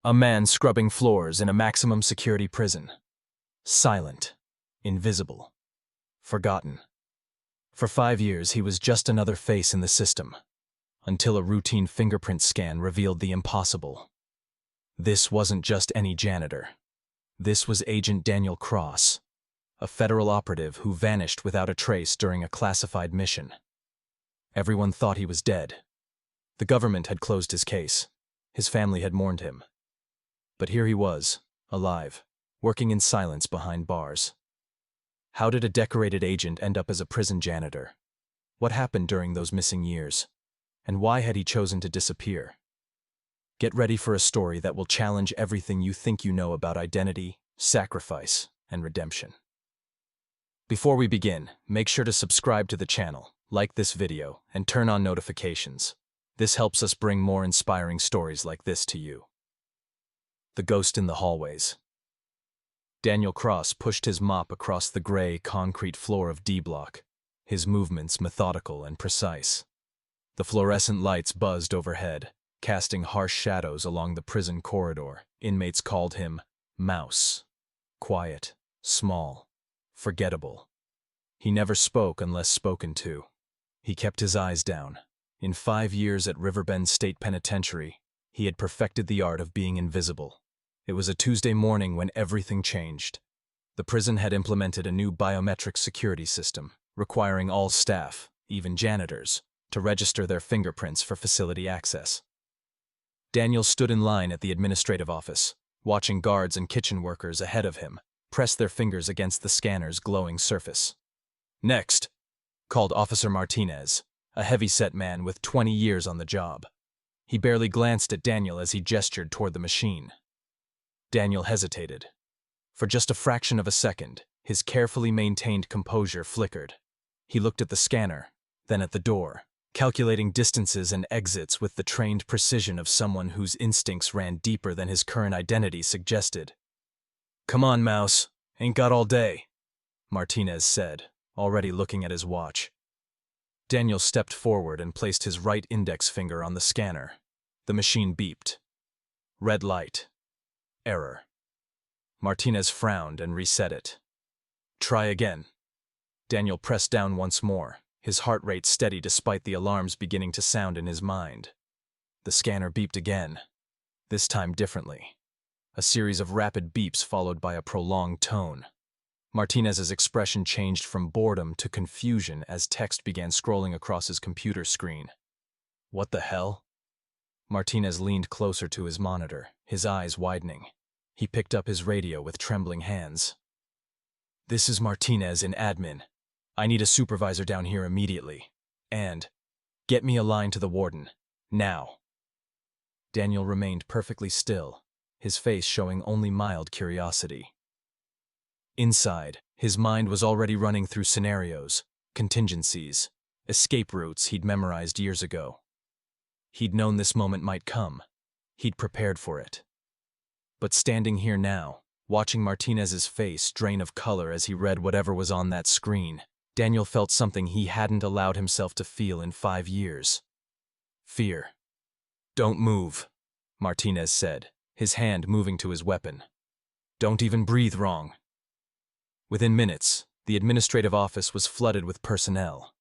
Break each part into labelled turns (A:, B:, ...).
A: A man scrubbing floors in a maximum security prison. Silent. Invisible. Forgotten. For 5 years, he was just another face in the system, until a routine fingerprint scan revealed the impossible. This wasn't just any janitor. This was Agent Daniel Cross, a federal operative who vanished without a trace during a classified mission. Everyone thought he was dead. The government had closed his case. His family had mourned him. But here he was, alive, working in silence behind bars. How did a decorated agent end up as a prison janitor? What happened during those missing years? And why had he chosen to disappear? Get ready for a story that will challenge everything you think you know about identity, sacrifice, and redemption. Before we begin, make sure to subscribe to the channel, like this video, and turn on notifications. This helps us bring more inspiring stories like this to you. The ghost in the hallways. Daniel Cross pushed his mop across the gray concrete floor of D Block, his movements methodical and precise. The fluorescent lights buzzed overhead, casting harsh shadows along the prison corridor. Inmates called him Mouse. Quiet, small, forgettable. He never spoke unless spoken to. He kept his eyes down. In 5 years at Riverbend State Penitentiary, he had perfected the art of being invisible. It was a Tuesday morning when everything changed. The prison had implemented a new biometric security system, requiring all staff, even janitors, to register their fingerprints for facility access. Daniel stood in line at the administrative office, watching guards and kitchen workers ahead of him press their fingers against the scanner's glowing surface. "Next," called Officer Martinez, a heavy-set man with 20 years on the job. He barely glanced at Daniel as he gestured toward the machine. Daniel hesitated. For just a fraction of a second, his carefully maintained composure flickered. He looked at the scanner, then at the door, calculating distances and exits with the trained precision of someone whose instincts ran deeper than his current identity suggested. "Come on, Mouse. Ain't got all day," Martinez said, already looking at his watch. Daniel stepped forward and placed his right index finger on the scanner. The machine beeped. Red light. Error. Martinez frowned and reset it. "Try again." Daniel pressed down once more, his heart rate steady despite the alarms beginning to sound in his mind. The scanner beeped again, this time differently. A series of rapid beeps followed by a prolonged tone. Martinez's expression changed from boredom to confusion as text began scrolling across his computer screen. "What the hell?" Martinez leaned closer to his monitor, his eyes widening. He picked up his radio with trembling hands. "This is Martinez in admin. I need a supervisor down here immediately. And get me a line to the warden. Now." Daniel remained perfectly still, his face showing only mild curiosity. Inside, his mind was already running through scenarios, contingencies, escape routes he'd memorized years ago. He'd known this moment might come. He'd prepared for it. But standing here now, watching Martinez's face drain of color as he read whatever was on that screen, Daniel felt something he hadn't allowed himself to feel in 5 years. Fear. "Don't move," Martinez said, his hand moving to his weapon. "Don't even breathe wrong." Within minutes, the administrative office was flooded with personnel.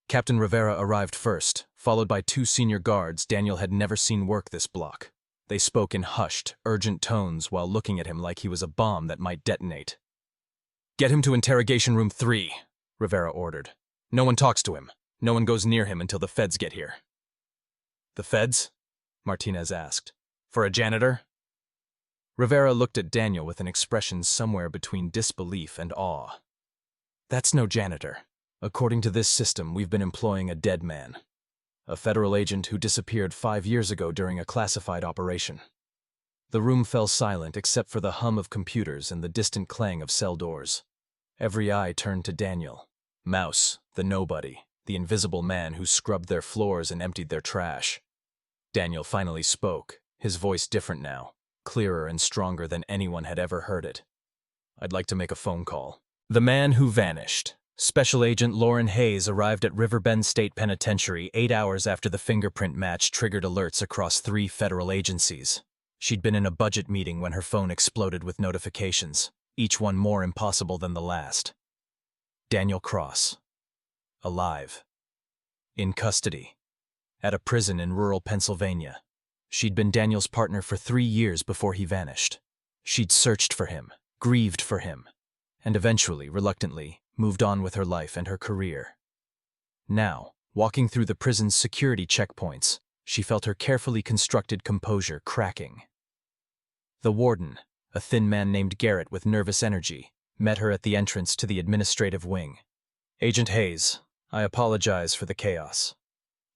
A: Captain Rivera arrived first, followed by 2 senior guards Daniel had never seen work this block. They spoke in hushed, urgent tones while looking at him like he was a bomb that might detonate. "Get him to interrogation room 3, Rivera ordered. "No one talks to him. No one goes near him until the feds get here." "The feds?" Martinez asked. "For a janitor?" Rivera looked at Daniel with an expression somewhere between disbelief and awe. "That's no janitor. According to this system, we've been employing a dead man. A federal agent who disappeared 5 years ago during a classified operation." The room fell silent except for the hum of computers and the distant clang of cell doors. Every eye turned to Daniel. Mouse, the nobody, the invisible man who scrubbed their floors and emptied their trash. Daniel finally spoke, his voice different now, clearer and stronger than anyone had ever heard it. "I'd like to make a phone call." The man who vanished. Special Agent Lauren Hayes arrived at Riverbend State Penitentiary 8 hours after the fingerprint match triggered alerts across 3 federal agencies. She'd been in a budget meeting when her phone exploded with notifications, each one more impossible than the last. Daniel Cross. Alive. In custody. At a prison in rural Pennsylvania. She'd been Daniel's partner for 3 years before he vanished. She'd searched for him, grieved for him, and eventually, reluctantly, moved on with her life and her career. Now, walking through the prison's security checkpoints, she felt her carefully constructed composure cracking. The warden, a thin man named Garrett with nervous energy, met her at the entrance to the administrative wing. "Agent Hayes, I apologize for the chaos.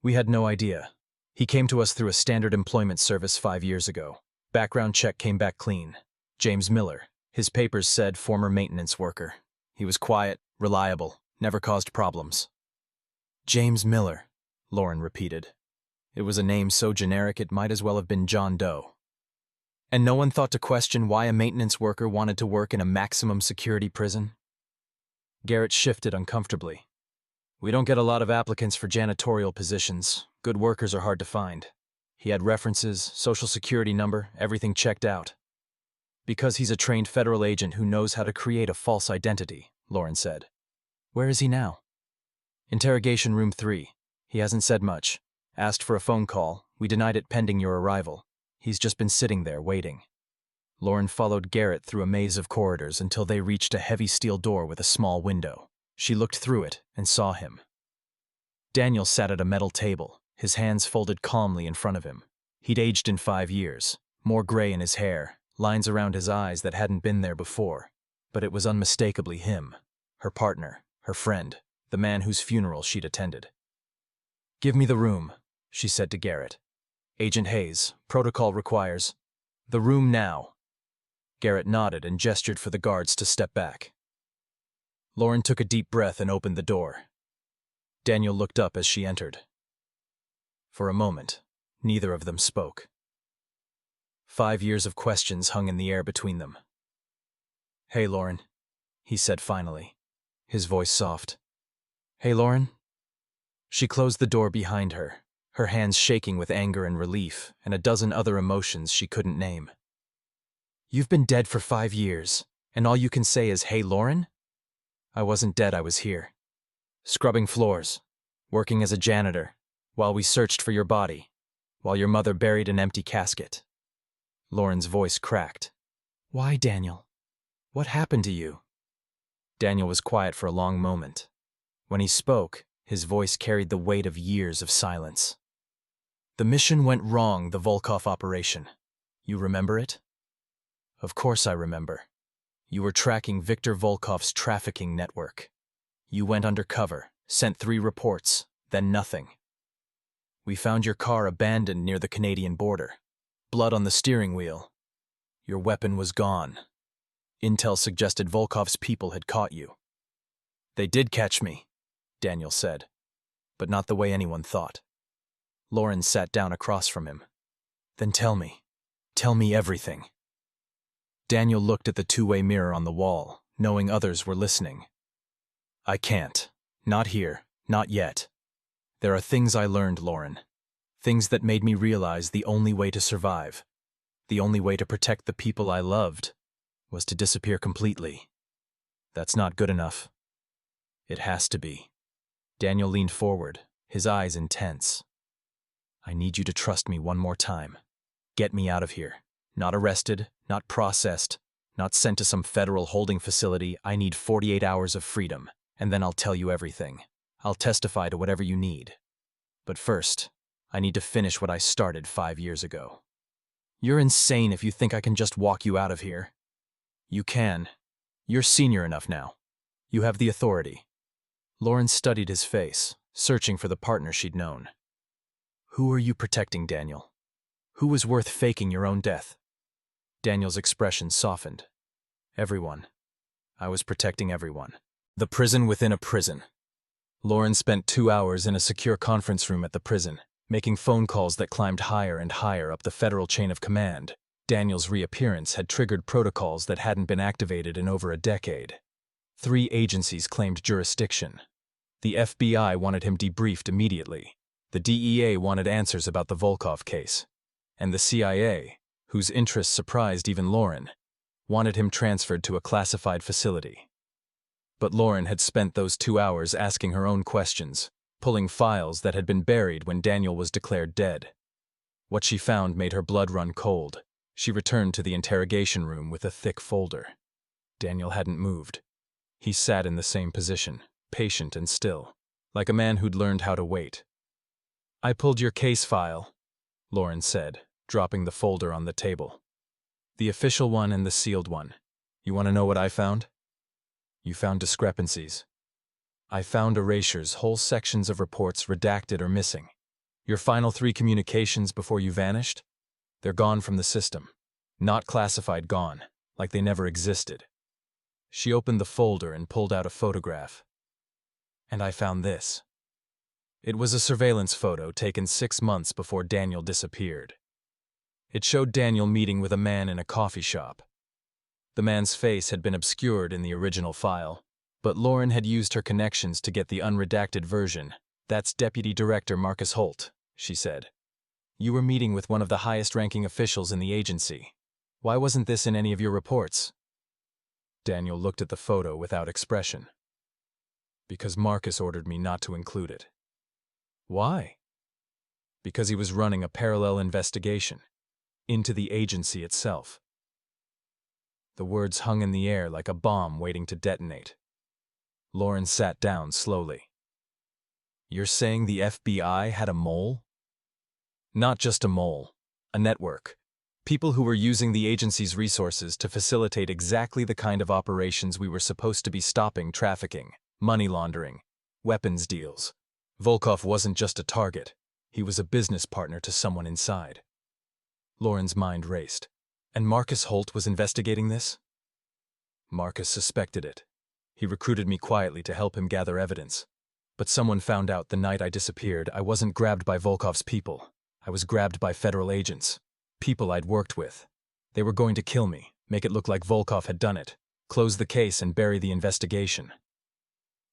A: We had no idea. He came to us through a standard employment service 5 years ago. Background check came back clean. James Miller. His papers said former maintenance worker. He was quiet, reliable, never caused problems." James Miller, Lauren repeated. It was a name so generic it might as well have been John Doe. And no one thought to question why a maintenance worker wanted to work in a maximum security prison? Garrett shifted uncomfortably. "We don't get a lot of applicants for janitorial positions. Good workers are hard to find." He had references, social security number, everything checked out. "Because he's a trained federal agent who knows how to create a false identity," Lauren said. "Where is he now?" "Interrogation room 3. He hasn't said much. Asked for a phone call. We denied it pending your arrival. He's just been sitting there, waiting." Lauren followed Garrett through a maze of corridors until they reached a heavy steel door with a small window. She looked through it and saw him. Daniel sat at a metal table, his hands folded calmly in front of him. He'd aged in 5 years, more gray in his hair, lines around his eyes that hadn't been there before. But it was unmistakably him, her partner, her friend, the man whose funeral she'd attended. "Give me the room," she said to Garrett. "Agent Hayes, protocol requires the room now." Garrett nodded and gestured for the guards to step back. Lauren took a deep breath and opened the door. Daniel looked up as she entered. For a moment, neither of them spoke. 5 years of questions hung in the air between them. "Hey, Lauren," he said finally, his voice soft. "Hey, Lauren?" She closed the door behind her, her hands shaking with anger and relief, and a dozen other emotions she couldn't name. "You've been dead for 5 years, and all you can say is, 'Hey, Lauren?' I wasn't dead, I was here. Scrubbing floors, working as a janitor, while we searched for your body, while your mother buried an empty casket." Lauren's voice cracked. "Why, Daniel? What happened to you?" Daniel was quiet for a long moment. When he spoke, his voice carried the weight of years of silence. "The mission went wrong, the Volkov operation. You remember it?" "Of course I remember. You were tracking Viktor Volkov's trafficking network. You went undercover, sent 3 reports, then nothing. We found your car abandoned near the Canadian border. Blood on the steering wheel. Your weapon was gone. Intel suggested Volkov's people had caught you." "They did catch me," Daniel said, "but not the way anyone thought." Lauren sat down across from him. "Then tell me everything." Daniel looked at the 2-way mirror on the wall, knowing others were listening. "I can't. Not here. Not yet. There are things I learned, Lauren. Things that made me realize the only way to survive, the only way to protect the people I loved, was to disappear completely. That's not good enough. It has to be." Daniel leaned forward, his eyes intense. "I need you to trust me one more time. Get me out of here. Not arrested, not processed, not sent to some federal holding facility. I need 48 hours of freedom, and then I'll tell you everything. I'll testify to whatever you need. But first, I need to finish what I started 5 years ago." "You're insane if you think I can just walk you out of here." "You can. You're senior enough now. You have the authority." Lauren studied his face, searching for the partner she'd known. "Who are you protecting, Daniel? Who was worth faking your own death?" Daniel's expression softened. "Everyone. I was protecting everyone." The prison within a prison. Lauren spent 2 hours in a secure conference room at the prison, making phone calls that climbed higher and higher up the federal chain of command. Daniel's reappearance had triggered protocols that hadn't been activated in over a decade. 3 agencies claimed jurisdiction. The FBI wanted him debriefed immediately. The DEA wanted answers about the Volkov case. And the CIA, whose interests surprised even Lauren, wanted him transferred to a classified facility. But Lauren had spent those 2 hours asking her own questions, pulling files that had been buried when Daniel was declared dead. What she found made her blood run cold. She returned to the interrogation room with a thick folder. Daniel hadn't moved. He sat in the same position, patient and still, like a man who'd learned how to wait. "I pulled your case file," Lauren said, dropping the folder on the table. "The official one and the sealed one. You want to know what I found?" "You found discrepancies." "I found erasures, whole sections of reports redacted or missing. Your final 3 communications before you vanished? They're gone from the system. Not classified, gone, like they never existed." She opened the folder and pulled out a photograph. "And I found this." It was a surveillance photo taken 6 months before Daniel disappeared. It showed Daniel meeting with a man in a coffee shop. The man's face had been obscured in the original file, but Lauren had used her connections to get the unredacted version. "That's Deputy Director Marcus Holt," she said. "You were meeting with one of the highest-ranking officials in the agency. Why wasn't this in any of your reports?" Daniel looked at the photo without expression. "Because Marcus ordered me not to include it." "Why?" "Because he was running a parallel investigation into the agency itself." The words hung in the air like a bomb waiting to detonate. Lauren sat down slowly. "You're saying the FBI had a mole?" "Not just a mole, a network. People who were using the agency's resources to facilitate exactly the kind of operations we were supposed to be stopping: trafficking, money laundering, weapons deals. Volkov wasn't just a target. He was a business partner to someone inside." Lauren's mind raced. "And Marcus Holt was investigating this?" "Marcus suspected it. He recruited me quietly to help him gather evidence. But someone found out the night I disappeared. I wasn't grabbed by Volkov's people. I was grabbed by federal agents. People I'd worked with. They were going to kill me, make it look like Volkov had done it, close the case and bury the investigation."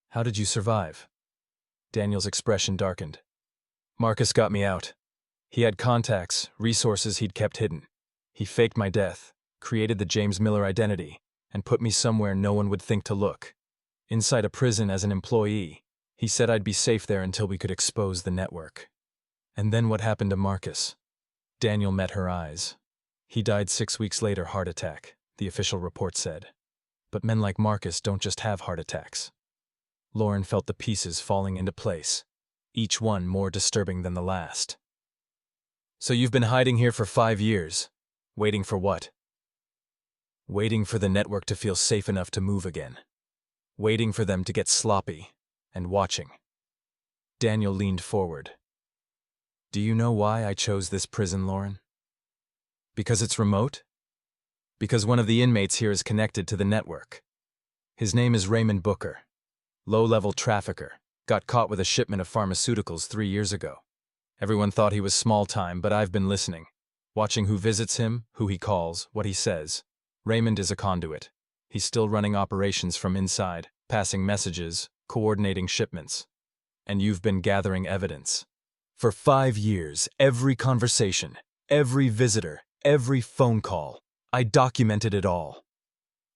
A: "How did you survive?" Daniel's expression darkened. "Marcus got me out. He had contacts, resources he'd kept hidden. He faked my death, created the James Miller identity, and put me somewhere no one would think to look. Inside a prison as an employee. He said I'd be safe there until we could expose the network." "And then what happened to Marcus?" Daniel met her eyes. "He died 6 weeks later, heart attack," the official report said. "But men like Marcus don't just have heart attacks." Lauren felt the pieces falling into place, each one more disturbing than the last. "So you've been hiding here for 5 years. Waiting for what?" "Waiting for the network to feel safe enough to move again. Waiting for them to get sloppy, and watching." Daniel leaned forward. "Do you know why I chose this prison, Lauren?" "Because it's remote?" "Because one of the inmates here is connected to the network. His name is Raymond Booker. Low-level trafficker. Got caught with a shipment of pharmaceuticals 3 years ago. Everyone thought he was small-time, but I've been listening. Watching who visits him, who he calls, what he says. Raymond is a conduit. He's still running operations from inside, passing messages, coordinating shipments. And you've been gathering evidence. For 5 years, every conversation, every visitor, every phone call. I documented it all."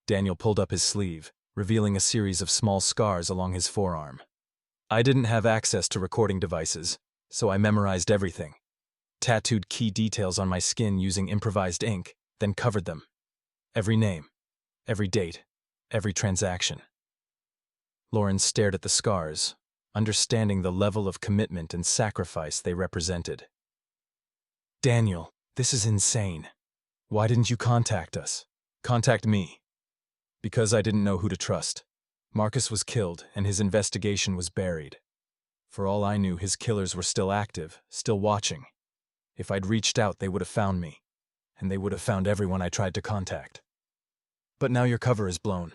A: Daniel pulled up his sleeve, revealing a series of small scars along his forearm. "I didn't have access to recording devices, so I memorized everything. Tattooed key details on my skin using improvised ink, then covered them. Every name, every date, every transaction." Lauren stared at the scars, understanding the level of commitment and sacrifice they represented. "Daniel, this is insane. Why didn't you contact us?" "Contact me." "Because I didn't know who to trust. Marcus was killed, and his investigation was buried. For all I knew, his killers were still active, still watching. If I'd reached out, they would have found me, and they would have found everyone I tried to contact. But now your cover is blown.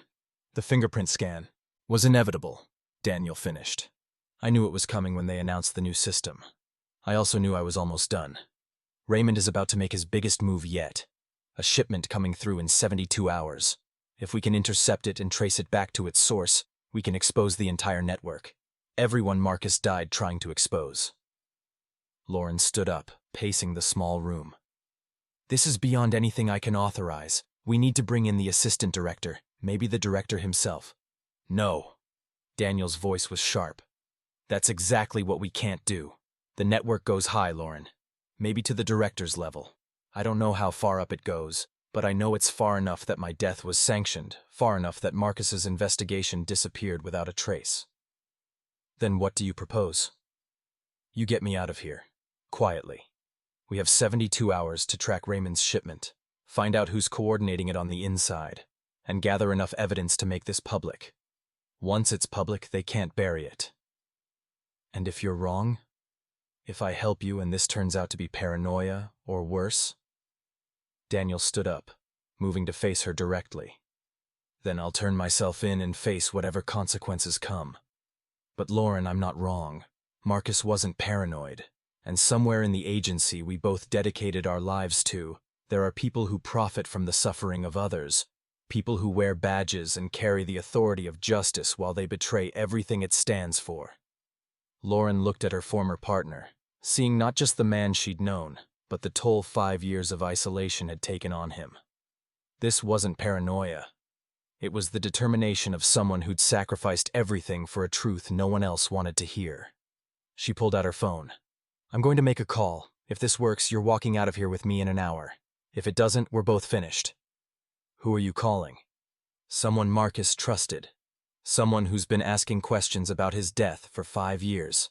A: The fingerprint scan was inevitable," Daniel finished. "I knew it was coming when they announced the new system. I also knew I was almost done. Raymond is about to make his biggest move yet. A shipment coming through in 72 hours. If we can intercept it and trace it back to its source, we can expose the entire network. Everyone Marcus died trying to expose." Lauren stood up, pacing the small room. This is beyond anything I can authorize. We need to bring in the assistant director, maybe the director himself. No. Daniel's voice was sharp. That's exactly what we can't do. The network goes high, Lauren. Maybe to the director's level. I don't know how far up it goes, but I know it's far enough that my death was sanctioned, far enough that Marcus's investigation disappeared without a trace. Then what do you propose? You get me out of here. Quietly. We have 72 hours to track Raymond's shipment, find out who's coordinating it on the inside, and gather enough evidence to make this public. Once it's public, they can't bury it. And if you're wrong? If I help you and this turns out to be paranoia, or worse? Daniel stood up, moving to face her directly. Then I'll turn myself in and face whatever consequences come. But Lauren, I'm not wrong. Marcus wasn't paranoid. And somewhere in the agency we both dedicated our lives to, there are people who profit from the suffering of others, people who wear badges and carry the authority of justice while they betray everything it stands for. Lauren looked at her former partner, seeing not just the man she'd known, but the toll 5 years of isolation had taken on him. This wasn't paranoia. It was the determination of someone who'd sacrificed everything for a truth no one else wanted to hear. She pulled out her phone. I'm going to make a call. If this works, you're walking out of here with me in an hour. If it doesn't, we're both finished. Who are you calling? Someone Marcus trusted. Someone who's been asking questions about his death for 5 years.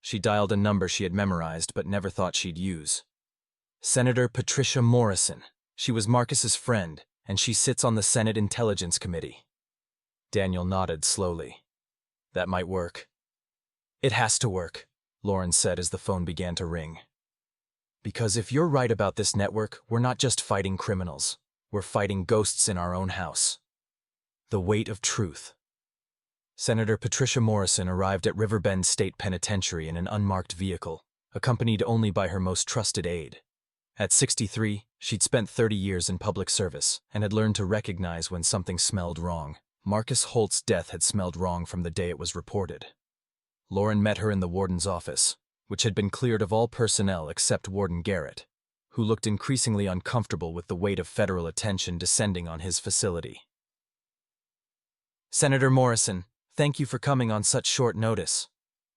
A: She dialed a number she had memorized but never thought she'd use. Senator Patricia Morrison. She was Marcus's friend, and she sits on the Senate Intelligence Committee. Daniel nodded slowly. That might work. It has to work, Lauren said as the phone began to ring. Because if you're right about this network, we're not just fighting criminals. We're fighting ghosts in our own house. The weight of truth. Senator Patricia Morrison arrived at Riverbend State Penitentiary in an unmarked vehicle, accompanied only by her most trusted aide. At 63, she'd spent 30 years in public service and had learned to recognize when something smelled wrong. Marcus Holt's death had smelled wrong from the day it was reported. Lauren met her in the warden's office, which had been cleared of all personnel except Warden Garrett, who looked increasingly uncomfortable with the weight of federal attention descending on his facility. Senator Morrison, thank you for coming on such short notice,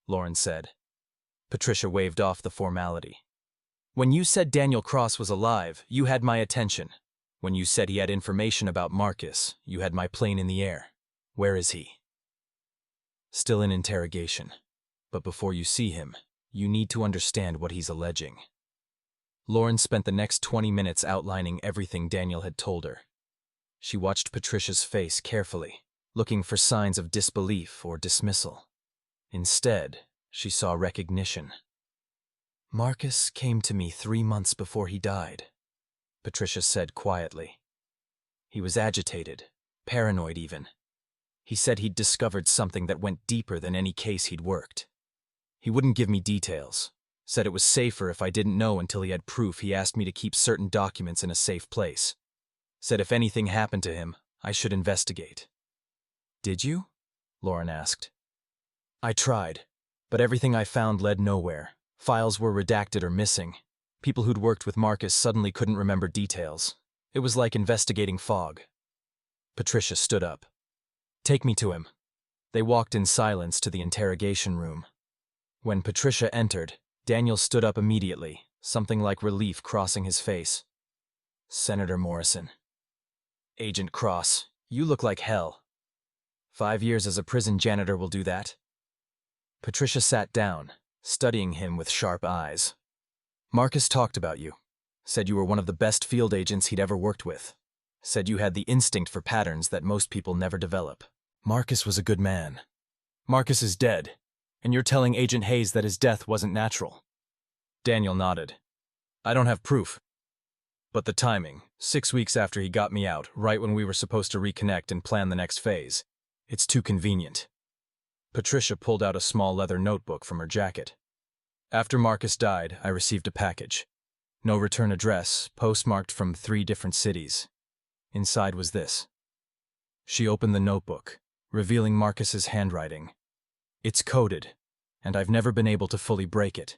A: Lauren said. Patricia waved off the formality. When you said Daniel Cross was alive, you had my attention. When you said he had information about Marcus, you had my plane in the air. Where is he? Still in interrogation. But before you see him, you need to understand what he's alleging. Lauren spent the next 20 minutes outlining everything Daniel had told her. She watched Patricia's face carefully, looking for signs of disbelief or dismissal. Instead, she saw recognition. Marcus came to me 3 months before he died, Patricia said quietly. He was agitated, paranoid even. He said he'd discovered something that went deeper than any case he'd worked. He wouldn't give me details, said it was safer if I didn't know until he had proof. He asked me to keep certain documents in a safe place. Said if anything happened to him, I should investigate. Did you? Lauren asked. I tried, but everything I found led nowhere. Files were redacted or missing. People who'd worked with Marcus suddenly couldn't remember details. It was like investigating fog. Patricia stood up. Take me to him. They walked in silence to the interrogation room. When Patricia entered, Daniel stood up immediately, something like relief crossing his face. Senator Morrison. Agent Cross, you look like hell. 5 years as a prison janitor will do that. Patricia sat down, studying him with sharp eyes. Marcus talked about you. Said you were one of the best field agents he'd ever worked with. Said you had the instinct for patterns that most people never develop. Marcus was a good man. Marcus is dead, and you're telling Agent Hayes that his death wasn't natural. Daniel nodded. I don't have proof. But the timing, 6 weeks after he got me out, right when we were supposed to reconnect and plan the next phase, it's too convenient. Patricia pulled out a small leather notebook from her jacket. After Marcus died, I received a package. No return address, postmarked from 3 different cities. Inside was this. She opened the notebook, revealing Marcus's handwriting. It's coded, and I've never been able to fully break it,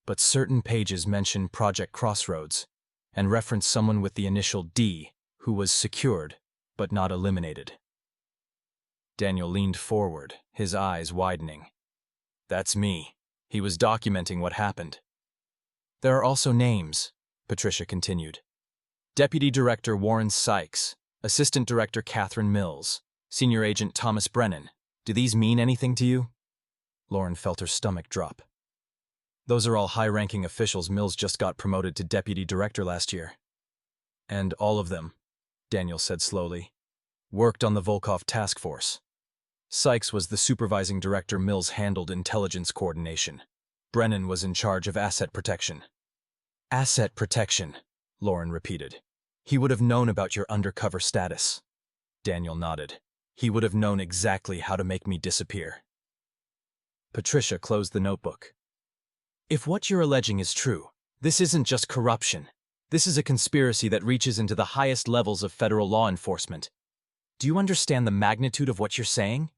A: but certain pages mention Project Crossroads, and referenced someone with the initial D, who was secured, but not eliminated. Daniel leaned forward, his eyes widening. That's me. He was documenting what happened. There are also names, Patricia continued. Deputy Director Warren Sykes, Assistant Director Catherine Mills, Senior Agent Thomas Brennan. Do these mean anything to you? Lauren felt her stomach drop. Those are all high-ranking officials. Mills just got promoted to Deputy Director last year. And all of them, Daniel said slowly, worked on the Volkov task force. Sykes was the supervising director. Mills handled intelligence coordination. Brennan was in charge of asset protection. Asset protection, Lauren repeated. He would have known about your undercover status. Daniel nodded. He would have known exactly how to make me disappear. Patricia closed the notebook. If what you're alleging is true, this isn't just corruption. This is a conspiracy that reaches into the highest levels of federal law enforcement. Do you understand the magnitude of what you're saying?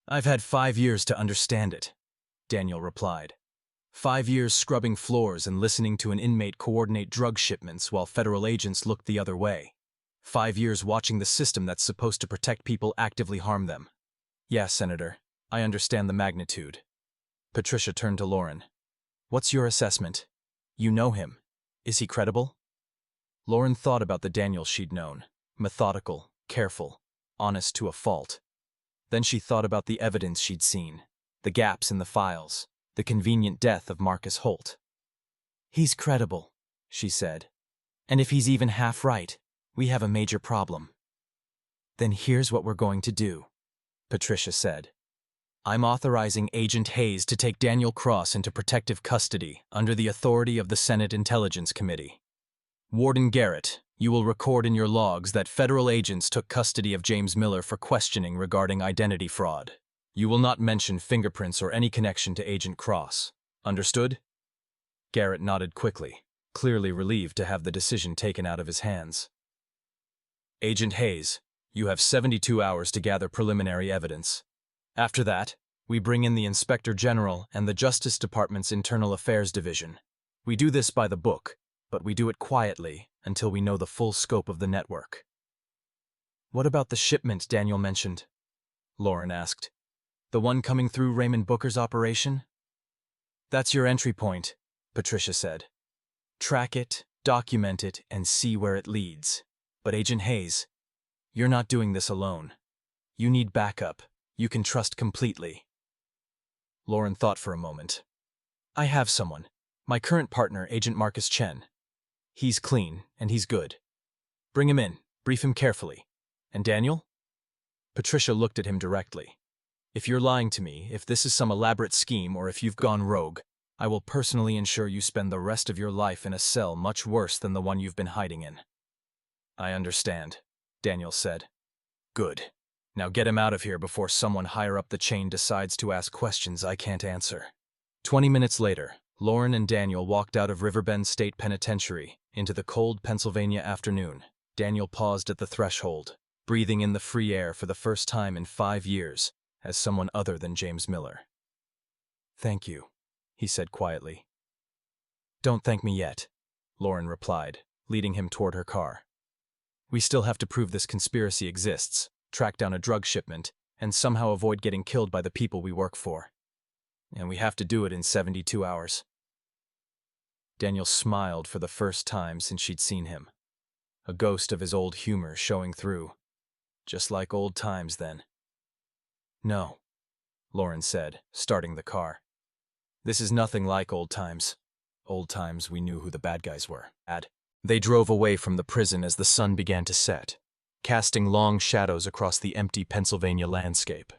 A: I've had 5 years to understand it, Daniel replied. 5 years scrubbing floors and listening to an inmate coordinate drug shipments while federal agents looked the other way. 5 years watching the system that's supposed to protect people actively harm them. Yeah, Senator, I understand the magnitude. Patricia turned to Lauren. What's your assessment? You know him. Is he credible? Lauren thought about the Daniel she'd known. Methodical, careful, honest to a fault. Then she thought about the evidence she'd seen, the gaps in the files, the convenient death of Marcus Holt. He's credible, she said. And if he's even half right, we have a major problem. Then here's what we're going to do, Patricia said. I'm authorizing Agent Hayes to take Daniel Cross into protective custody under the authority of the Senate Intelligence Committee. Warden Garrett, you will record in your logs that federal agents took custody of James Miller for questioning regarding identity fraud. You will not mention fingerprints or any connection to Agent Cross. Understood? Garrett nodded quickly, clearly relieved to have the decision taken out of his hands. Agent Hayes, you have 72 hours to gather preliminary evidence. After that, we bring in the Inspector General and the Justice Department's Internal Affairs Division. We do this by the book, but we do it quietly until we know the full scope of the network. What about the shipment Daniel mentioned? Lauren asked. The one coming through Raymond Booker's operation? That's your entry point, Patricia said. Track it, document it, and see where it leads. But Agent Hayes, you're not doing this alone. You need backup. You can trust completely. Lauren thought for a moment. I have someone. My current partner, Agent Marcus Chen. He's clean, and he's good. Bring him in. Brief him carefully. And Daniel? Patricia looked at him directly. If you're lying to me, if this is some elaborate scheme, or if you've gone rogue, I will personally ensure you spend the rest of your life in a cell much worse than the one you've been hiding in. I understand, Daniel said. Good. Now get him out of here before someone higher up the chain decides to ask questions I can't answer. 20 minutes later, Lauren and Daniel walked out of Riverbend State Penitentiary into the cold Pennsylvania afternoon. Daniel paused at the threshold, breathing in the free air for the first time in 5 years as someone other than James Miller. Thank you, he said quietly. Don't thank me yet, Lauren replied, leading him toward her car. We still have to prove this conspiracy exists, track down a drug shipment, and somehow avoid getting killed by the people we work for. And we have to do it in 72 hours. Daniel smiled for the first time since she'd seen him. A ghost of his old humor showing through. Just like old times then. No, Lauren said, starting the car. This is nothing like old times. Old times we knew who the bad guys were. They drove away from the prison as the sun began to set, casting long shadows across the empty Pennsylvania landscape.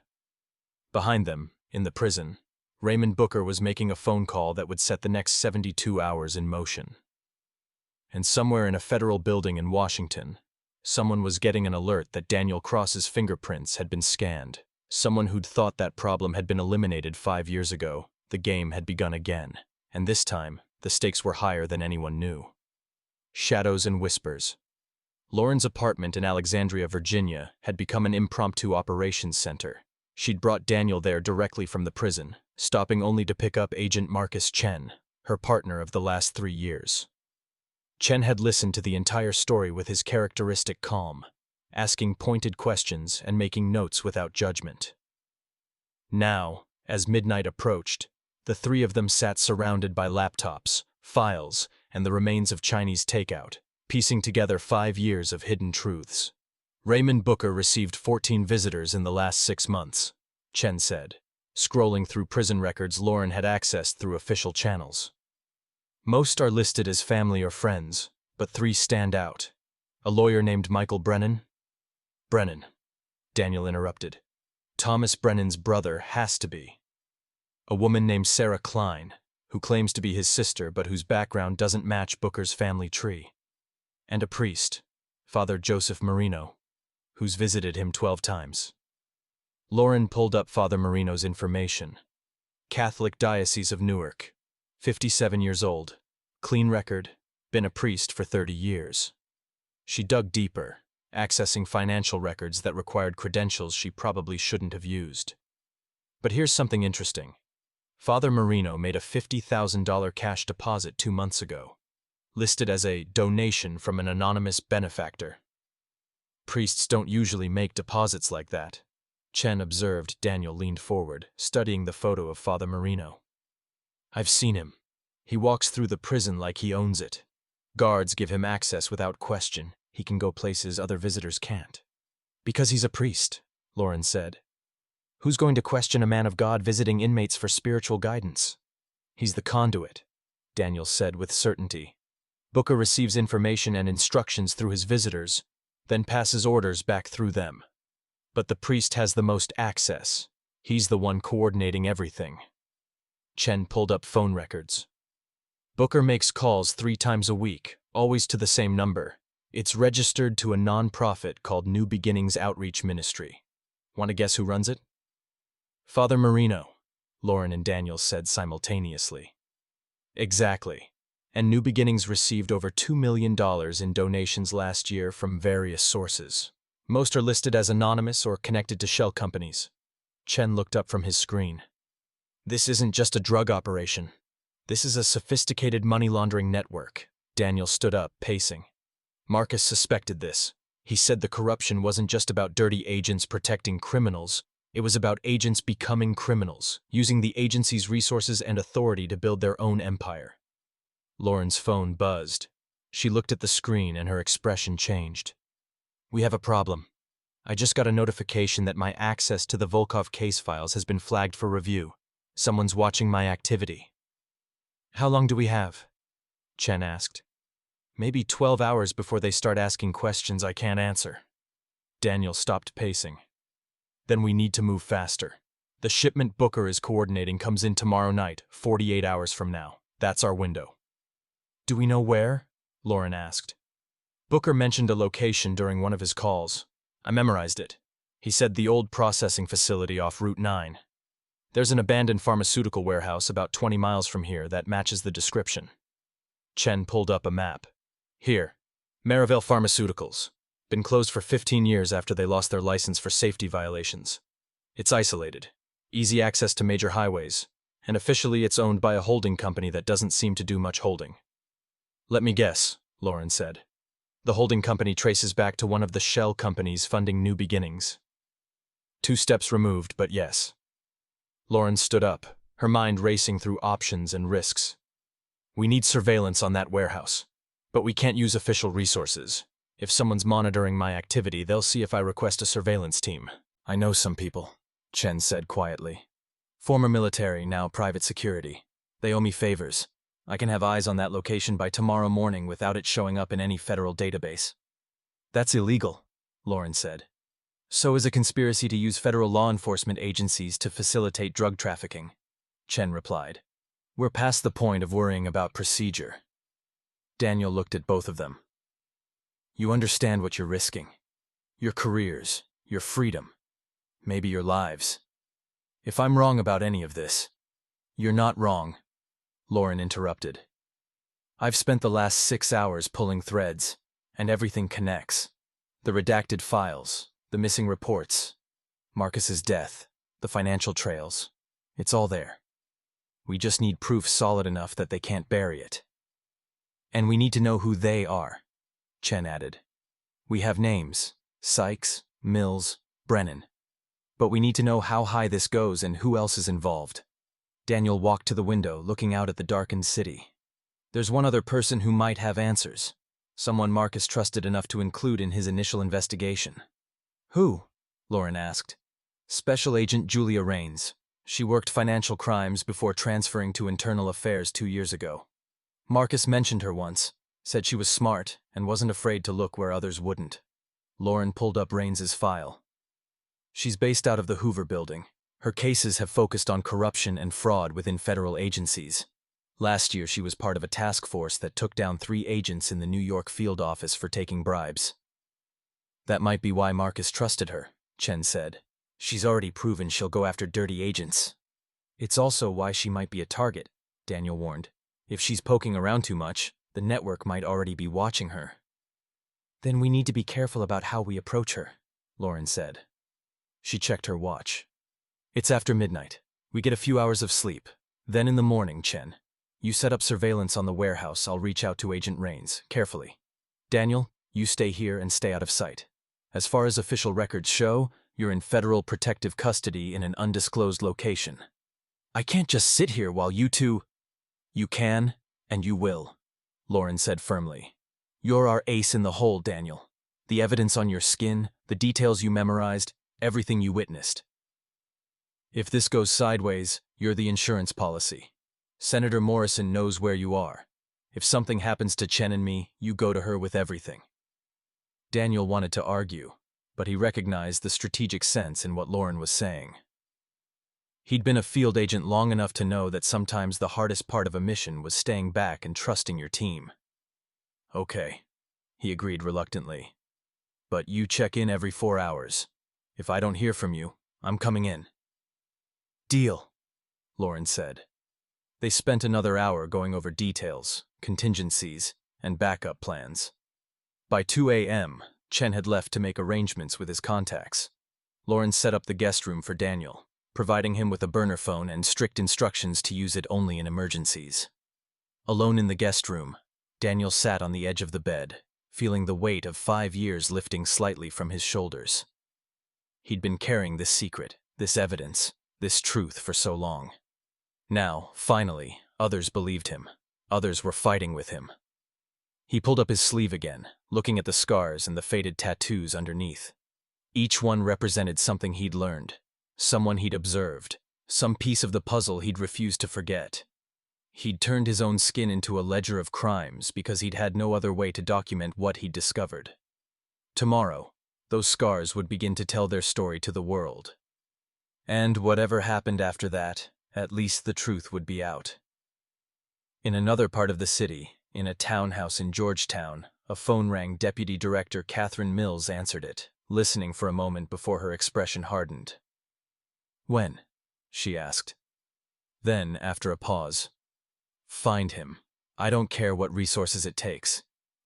A: Behind them, in the prison, Raymond Booker was making a phone call that would set the next 72 hours in motion. And somewhere in a federal building in Washington, someone was getting an alert that Daniel Cross's fingerprints had been scanned. Someone who'd thought that problem had been eliminated 5 years ago. The game had begun again, and this time, the stakes were higher than anyone knew. Shadows and whispers. Lauren's apartment in Alexandria, Virginia, had become an impromptu operations center. She'd brought Daniel there directly from the prison, stopping only to pick up Agent Marcus Chen, her partner of the last 3 years. Chen had listened to the entire story with his characteristic calm, asking pointed questions and making notes without judgment. Now, as midnight approached, the three of them sat surrounded by laptops, files, and the remains of Chinese takeout, piecing together 5 years of hidden truths. Raymond Booker received 14 visitors in the last 6 months, Chen said, scrolling through prison records Lauren had accessed through official channels. Most are listed as family or friends, but 3 stand out. A lawyer named Michael Brennan. Brennan, Daniel interrupted. Thomas Brennan's brother has to be. A woman named Sarah Klein, who claims to be his sister but whose background doesn't match Booker's family tree. And a priest, Father Joseph Marino, who's visited him 12 times. Lauren pulled up Father Marino's information. Catholic Diocese of Newark, 57 years old, clean record, been a priest for 30 years. She dug deeper, accessing financial records that required credentials she probably shouldn't have used. But here's something interesting. Father Marino made a $50,000 cash deposit 2 months ago, listed as a donation from an anonymous benefactor. Priests don't usually make deposits like that, Chen observed. Daniel leaned forward, studying the photo of Father Marino. I've seen him. He walks through the prison like he owns it. Guards give him access without question. He can go places other visitors can't. Because he's a priest, Lauren said. Who's going to question a man of God visiting inmates for spiritual guidance? He's the conduit, Daniel said with certainty. Booker receives information and instructions through his visitors, then passes orders back through them. But the priest has the most access. He's the one coordinating everything. Chen pulled up phone records. Booker makes calls 3 times a week, always to the same number. It's registered to a non-profit called New Beginnings Outreach Ministry. Want to guess who runs it? Father Marino, Lauren and Daniel said simultaneously. Exactly. And New Beginnings received over $2 million in donations last year from various sources. Most are listed as anonymous or connected to shell companies. Chen looked up from his screen. This isn't just a drug operation. This is a sophisticated money laundering network. Daniel stood up, pacing. Marcus suspected this. He said the corruption wasn't just about dirty agents protecting criminals. It was about agents becoming criminals, using the agency's resources and authority to build their own empire. Lauren's phone buzzed. She looked at the screen and her expression changed. We have a problem. I just got a notification that my access to the Volkov case files has been flagged for review. Someone's watching my activity. How long do we have? Chen asked. Maybe 12 hours before they start asking questions I can't answer. Daniel stopped pacing. Then we need to move faster. The shipment Booker is coordinating comes in tomorrow night, 48 hours from now. That's our window. Do we know where? Lauren asked. Booker mentioned a location during one of his calls. I memorized it. He said the old processing facility off Route 9. There's an abandoned pharmaceutical warehouse about 20 miles from here that matches the description. Chen pulled up a map. Here, Maryville Pharmaceuticals. Been closed for 15 years after they lost their license for safety violations. It's isolated, easy access to major highways, and officially it's owned by a holding company that doesn't seem to do much holding. Let me guess, Lauren said. The holding company traces back to one of the shell companies funding New Beginnings. 2 steps removed, but yes. Lauren stood up, her mind racing through options and risks. We need surveillance on that warehouse, but we can't use official resources. If someone's monitoring my activity, they'll see if I request a surveillance team. I know some people, Chen said quietly. Former military, now private security. They owe me favors. I can have eyes on that location by tomorrow morning without it showing up in any federal database. That's illegal, Lauren said. So is a conspiracy to use federal law enforcement agencies to facilitate drug trafficking, Chen replied. We're past the point of worrying about procedure. Daniel looked at both of them. You understand what you're risking. Your careers, your freedom, maybe your lives. If I'm wrong about any of this, you're not wrong, Lauren interrupted. I've spent the last 6 hours pulling threads, and everything connects. The redacted files, the missing reports, Marcus's death, the financial trails. It's all there. We just need proof solid enough that they can't bury it. And we need to know who they are, Chen added. We have names: Sykes, Mills, Brennan. But we need to know how high this goes and who else is involved. Daniel walked to the window, looking out at the darkened city. There's one other person who might have answers. Someone Marcus trusted enough to include in his initial investigation. Who? Lauren asked. Special Agent Julia Rains. She worked financial crimes before transferring to internal affairs 2 years ago. Marcus mentioned her once, said she was smart and wasn't afraid to look where others wouldn't. Lauren pulled up Rains's file. She's based out of the Hoover Building. Her cases have focused on corruption and fraud within federal agencies. Last year, she was part of a task force that took down 3 agents in the New York field office for taking bribes. That might be why Marcus trusted her, Chen said. She's already proven she'll go after dirty agents. It's also why she might be a target, Daniel warned. If she's poking around too much, the network might already be watching her. Then we need to be careful about how we approach her, Lauren said. She checked her watch. It's after midnight. We get a few hours of sleep. Then in the morning, Chen, you set up surveillance on the warehouse. I'll reach out to Agent Rains, carefully. Daniel, you stay here and stay out of sight. As far as official records show, you're in federal protective custody in an undisclosed location. I can't just sit here while you two… You can, and you will, Lauren said firmly. You're our ace in the hole, Daniel. The evidence on your skin, the details you memorized, everything you witnessed. If this goes sideways, you're the insurance policy. Senator Morrison knows where you are. If something happens to Chen and me, you go to her with everything. Daniel wanted to argue, but he recognized the strategic sense in what Lauren was saying. He'd been a field agent long enough to know that sometimes the hardest part of a mission was staying back and trusting your team. Okay, he agreed reluctantly. But you check in every 4 hours. If I don't hear from you, I'm coming in. Deal, Lauren said. They spent another hour going over details, contingencies, and backup plans. By 2 a.m., Chen had left to make arrangements with his contacts. Lauren set up the guest room for Daniel, providing him with a burner phone and strict instructions to use it only in emergencies. Alone in the guest room, Daniel sat on the edge of the bed, feeling the weight of 5 years lifting slightly from his shoulders. He'd been carrying this secret, this evidence, this truth for so long. Now, finally, others believed him. Others were fighting with him. He pulled up his sleeve again, looking at the scars and the faded tattoos underneath. Each one represented something he'd learned, someone he'd observed, some piece of the puzzle he'd refused to forget. He'd turned his own skin into a ledger of crimes because he'd had no other way to document what he'd discovered. Tomorrow, those scars would begin to tell their story to the world. And whatever happened after that, at least the truth would be out. In another part of the city, in a townhouse in Georgetown, a phone rang. Deputy Director Catherine Mills answered it, listening for a moment before her expression hardened. When? She asked. Then, after a pause, find him. I don't care what resources it takes.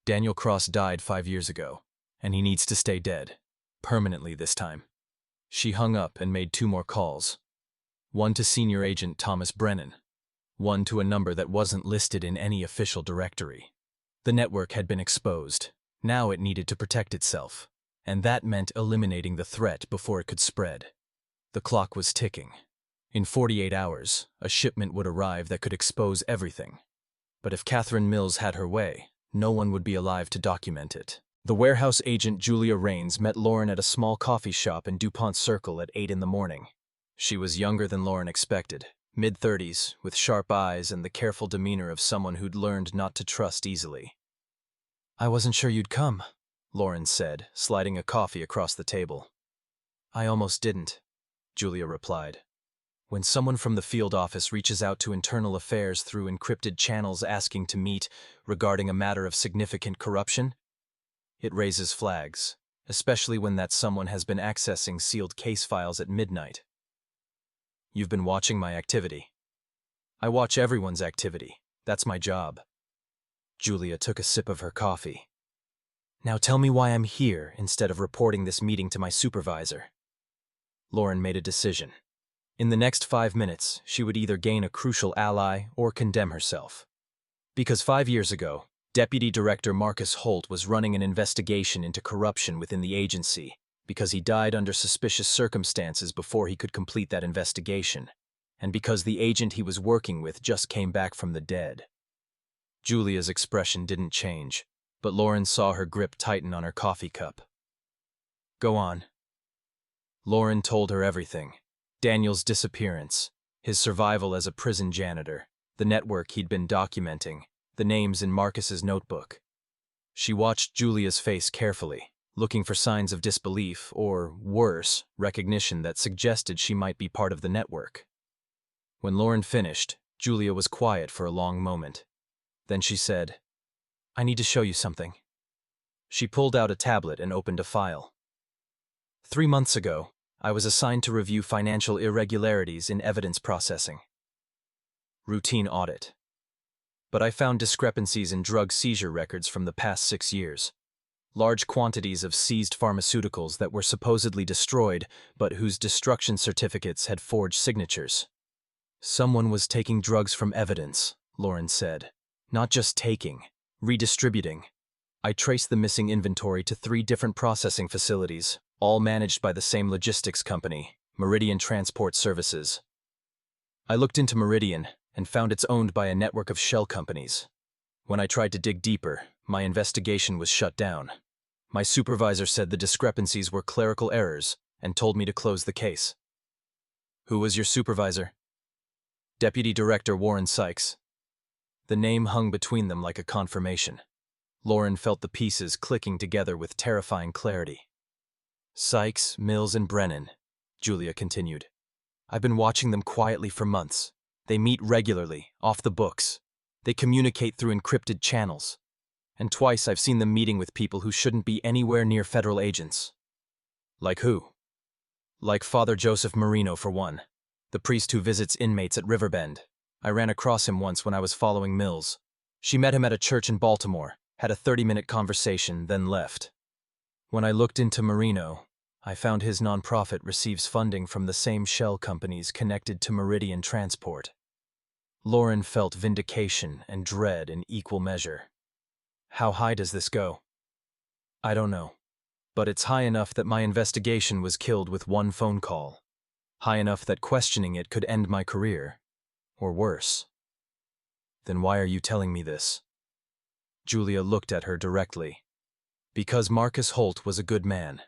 A: Daniel Cross died 5 years ago, and he needs to stay dead. Permanently this time. She hung up and made 2 more calls. One to Senior Agent Thomas Brennan. One to a number that wasn't listed in any official directory. The network had been exposed. Now it needed to protect itself. And that meant eliminating the threat before it could spread. The clock was ticking. In 48 hours, a shipment would arrive that could expose everything. But if Catherine Mills had her way, no one would be alive to document it. The warehouse agent Julia Rains met Lauren at a small coffee shop in DuPont Circle at 8 in the morning. She was younger than Lauren expected, mid-30s, with sharp eyes and the careful demeanor of someone who'd learned not to trust easily. I wasn't sure you'd come, Lauren said, sliding a coffee across the table. I almost didn't, Julia replied. When someone from the field office reaches out to internal affairs through encrypted channels asking to meet regarding a matter of significant corruption, it raises flags, especially when that someone has been accessing sealed case files at midnight. You've been watching my activity. I watch everyone's activity. That's my job. Julia took a sip of her coffee. Now tell me why I'm here instead of reporting this meeting to my supervisor. Lauren made a decision. In the next 5 minutes, she would either gain a crucial ally or condemn herself. Because 5 years ago, Deputy Director Marcus Holt was running an investigation into corruption within the agency because he died under suspicious circumstances before he could complete that investigation, and because the agent he was working with just came back from the dead. Julia's expression didn't change, but Lauren saw her grip tighten on her coffee cup. Go on. Lauren told her everything. Daniel's disappearance, his survival as a prison janitor, the network he'd been documenting, the names in Marcus's notebook. She watched Julia's face carefully, looking for signs of disbelief or, worse, recognition that suggested she might be part of the network. When Lauren finished, Julia was quiet for a long moment. Then she said, I need to show you something. She pulled out a tablet and opened a file. 3 months ago, I was assigned to review financial irregularities in evidence processing. Routine audit. But I found discrepancies in drug seizure records from the past 6 years. Large quantities of seized pharmaceuticals that were supposedly destroyed, but whose destruction certificates had forged signatures. Someone was taking drugs from evidence, Lauren said. Not just taking, redistributing. I traced the missing inventory to 3 different processing facilities, all managed by the same logistics company, Meridian Transport Services. I looked into Meridian and found it's owned by a network of shell companies. When I tried to dig deeper, my investigation was shut down. My supervisor said the discrepancies were clerical errors and told me to close the case. Who was your supervisor? Deputy Director Warren Sykes. The name hung between them like a confirmation. Lauren felt the pieces clicking together with terrifying clarity. Sykes, Mills, and Brennan, Julia continued. I've been watching them quietly for months. They meet regularly, off the books. They communicate through encrypted channels. And twice I've seen them meeting with people who shouldn't be anywhere near federal agents. Like who? Like Father Joseph Marino, for one. The priest who visits inmates at Riverbend. I ran across him once when I was following Mills. She met him at a church in Baltimore, had a 30-minute conversation, then left. When I looked into Marino, I found his nonprofit receives funding from the same shell companies connected to Meridian Transport. Lauren felt vindication and dread in equal measure. How high does this go? I don't know, but it's high enough that my investigation was killed with one phone call. High enough that questioning it could end my career, or worse. Then why are you telling me this? Julia looked at her directly. Because Marcus Holt was a good man,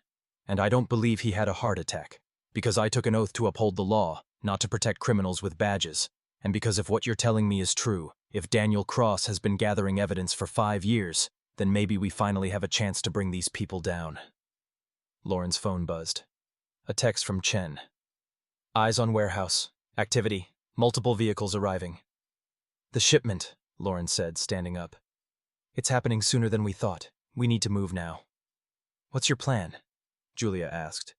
A: and I don't believe he had a heart attack. Because I took an oath to uphold the law, not to protect criminals with badges. And because if what you're telling me is true, if Daniel Cross has been gathering evidence for 5 years, then maybe we finally have a chance to bring these people down. Lauren's phone buzzed. A text from Chen. Eyes on warehouse. Activity. Multiple vehicles arriving. The shipment, Lauren said, standing up. It's happening sooner than we thought. We need to move now. What's your plan? Julia asked.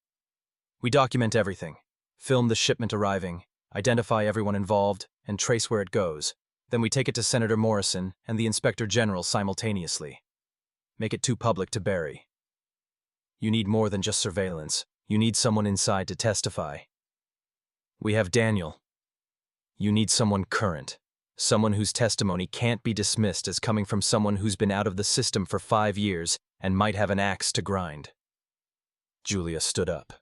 A: We document everything. Film the shipment arriving, identify everyone involved, and trace where it goes. Then we take it to Senator Morrison and the Inspector General simultaneously. Make it too public to bury. You need more than just surveillance. You need someone inside to testify. We have Daniel. You need someone current. Someone whose testimony can't be dismissed as coming from someone who's been out of the system for 5 years and might have an axe to grind. Julia stood up.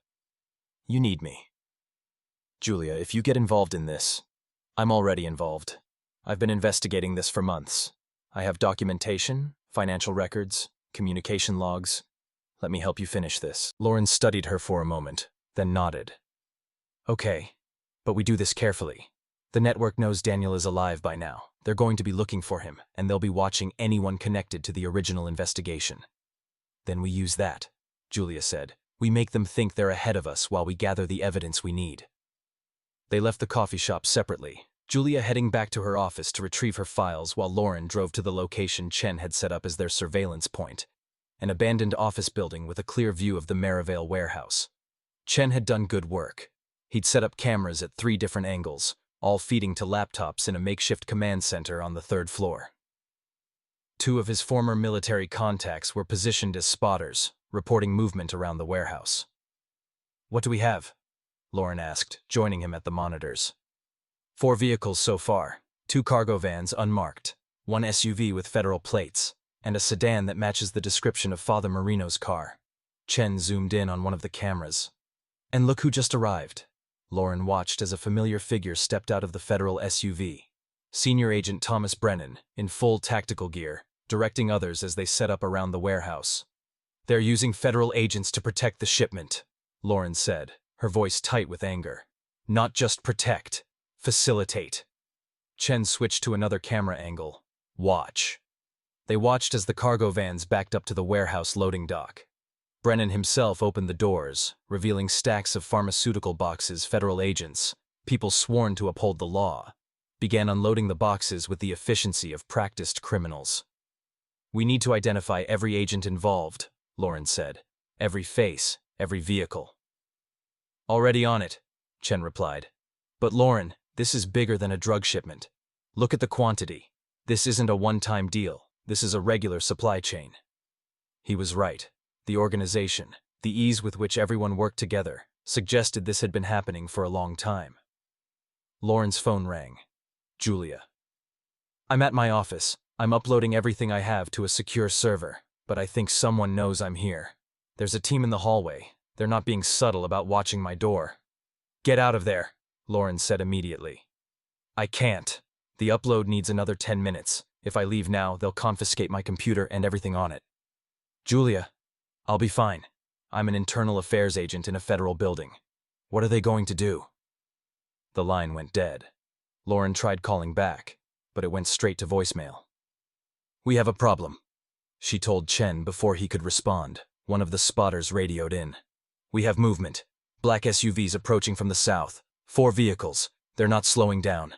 A: You need me. Julia, if you get involved in this, I'm already involved. I've been investigating this for months. I have documentation, financial records, communication logs. Let me help you finish this. Lauren studied her for a moment, then nodded. Okay, but we do this carefully. The network knows Daniel is alive by now. They're going to be looking for him, and they'll be watching anyone connected to the original investigation. Then we use that, Julia said. We make them think they're ahead of us while we gather the evidence we need. They left the coffee shop separately, Julia heading back to her office to retrieve her files while Lauren drove to the location Chen had set up as their surveillance point, an abandoned office building with a clear view of the Merivale warehouse. Chen had done good work. He'd set up cameras at 3 different angles, all feeding to laptops in a makeshift command center on the 3rd floor. 2 of his former military contacts were positioned as spotters, reporting movement around the warehouse. What do we have? Lauren asked, joining him at the monitors. 4 vehicles so far, 2 cargo vans unmarked, 1 SUV with federal plates, and a sedan that matches the description of Father Marino's car. Chen zoomed in on one of the cameras. And look who just arrived. Lauren watched as a familiar figure stepped out of the federal SUV. Senior Agent Thomas Brennan, in full tactical gear, directing others as they set up around the warehouse. "They're using federal agents to protect the shipment," Lauren said, her voice tight with anger. "Not just protect, facilitate." Chen switched to another camera angle. "Watch." They watched as the cargo vans backed up to the warehouse loading dock. Brennan himself opened the doors, revealing stacks of pharmaceutical boxes. Federal agents, people sworn to uphold the law, began unloading the boxes with the efficiency of practiced criminals. "We need to identify every agent involved," Lauren said. "Every face, every vehicle." "Already on it," Chen replied. "But Lauren, this is bigger than a drug shipment. Look at the quantity. This isn't a one-time deal. This is a regular supply chain." He was right. The organization, the ease with which everyone worked together, suggested this had been happening for a long time. Lauren's phone rang. "Julia." "I'm at my office. I'm uploading everything I have to a secure server, but I think someone knows I'm here. There's a team in the hallway. They're not being subtle about watching my door." "Get out of there," Lauren said immediately. "I can't. The upload needs another 10 minutes. If I leave now, they'll confiscate my computer and everything on it." "Julia, I'll be fine. I'm an internal affairs agent in a federal building. What are they going to do?" The line went dead. Lauren tried calling back, but it went straight to voicemail. "We have a problem," she told Chen before he could respond. One of the spotters radioed in. "We have movement. Black SUVs approaching from the south. 4 vehicles. They're not slowing down."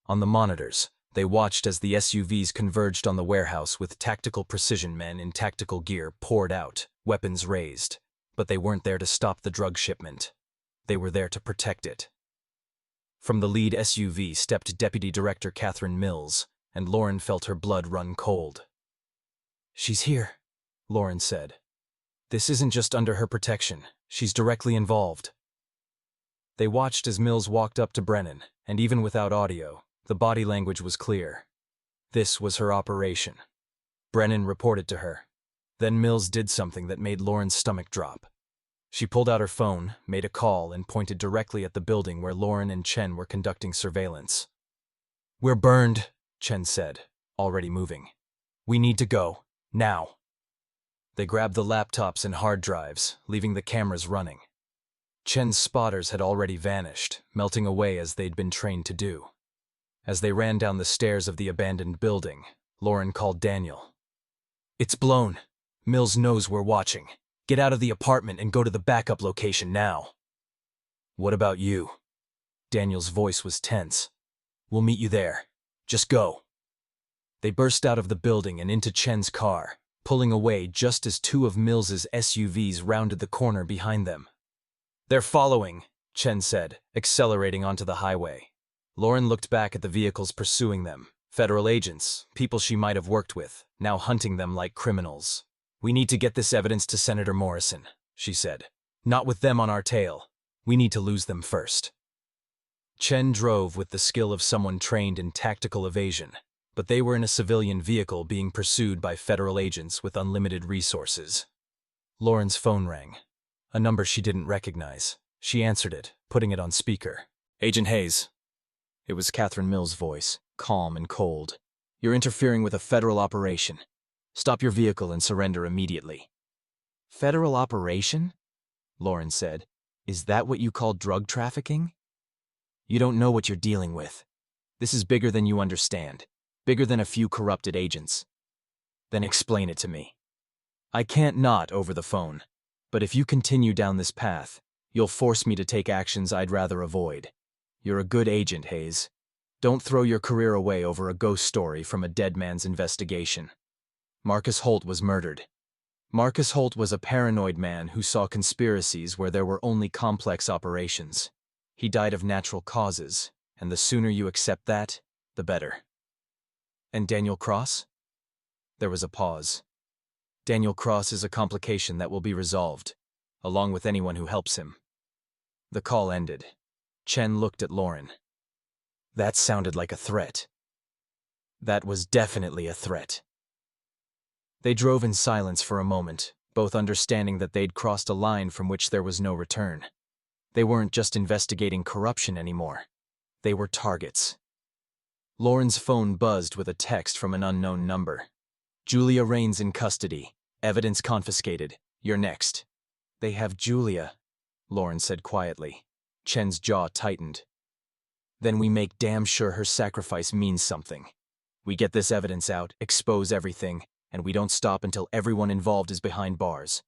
A: On the monitors, they watched as the SUVs converged on the warehouse with tactical precision men in tactical gear poured out, weapons raised. But they weren't there to stop the drug shipment. They were there to protect it. From the lead SUV stepped Deputy Director Catherine Mills, and Lauren felt her blood run cold. "She's here," Lauren said. "This isn't just under her protection. She's directly involved." They watched as Mills walked up to Brennan, and even without audio, the body language was clear. This was her operation. Brennan reported to her. Then Mills did something that made Lauren's stomach drop. She pulled out her phone, made a call, and pointed directly at the building where Lauren and Chen were conducting surveillance. "We're burned," Chen said, already moving. "We need to go. Now." They grabbed the laptops and hard drives, leaving the cameras running. Chen's spotters had already vanished, melting away as they'd been trained to do. As they ran down the stairs of the abandoned building, Lauren called Daniel. "It's blown. Mills knows we're watching. Get out of the apartment and go to the backup location now." "What about you?" Daniel's voice was tense. "We'll meet you there. Just go." They burst out of the building and into Chen's car, pulling away just as 2 of Mills's SUVs rounded the corner behind them. "They're following," Chen said, accelerating onto the highway. Lauren looked back at the vehicles pursuing them. Federal agents, people she might have worked with, now hunting them like criminals. "We need to get this evidence to Senator Morrison," she said. "Not with them on our tail. We need to lose them first." Chen drove with the skill of someone trained in tactical evasion, but they were in a civilian vehicle being pursued by federal agents with unlimited resources. Lauren's phone rang. A number she didn't recognize. She answered it, putting it on speaker. "Agent Hayes." It was Catherine Mills' voice, calm and cold. "You're interfering with a federal operation. Stop your vehicle and surrender immediately." "Federal operation?" Lauren said. "Is that what you call drug trafficking?" "You don't know what you're dealing with. This is bigger than you understand. Bigger than a few corrupted agents." "Then explain it to me." "I can't not over the phone. But if you continue down this path, you'll force me to take actions I'd rather avoid. You're a good agent, Hayes. Don't throw your career away over a ghost story from a dead man's investigation. Marcus Holt was murdered. Marcus Holt was a paranoid man who saw conspiracies where there were only complex operations. He died of natural causes, and the sooner you accept that, the better." "And Daniel Cross?" There was a pause. "Daniel Cross is a complication that will be resolved, along with anyone who helps him." The call ended. Chen looked at Lauren. "That sounded like a threat." "That was definitely a threat." They drove in silence for a moment, both understanding that they'd crossed a line from which there was no return. They weren't just investigating corruption anymore. They were targets. Lauren's phone buzzed with a text from an unknown number. Julia Raines in custody. Evidence confiscated. You're next. They have Julia, Lauren said quietly. Chen's jaw tightened. Then we make damn sure her sacrifice means something. We get this evidence out, expose everything, and we don't stop until everyone involved is behind bars.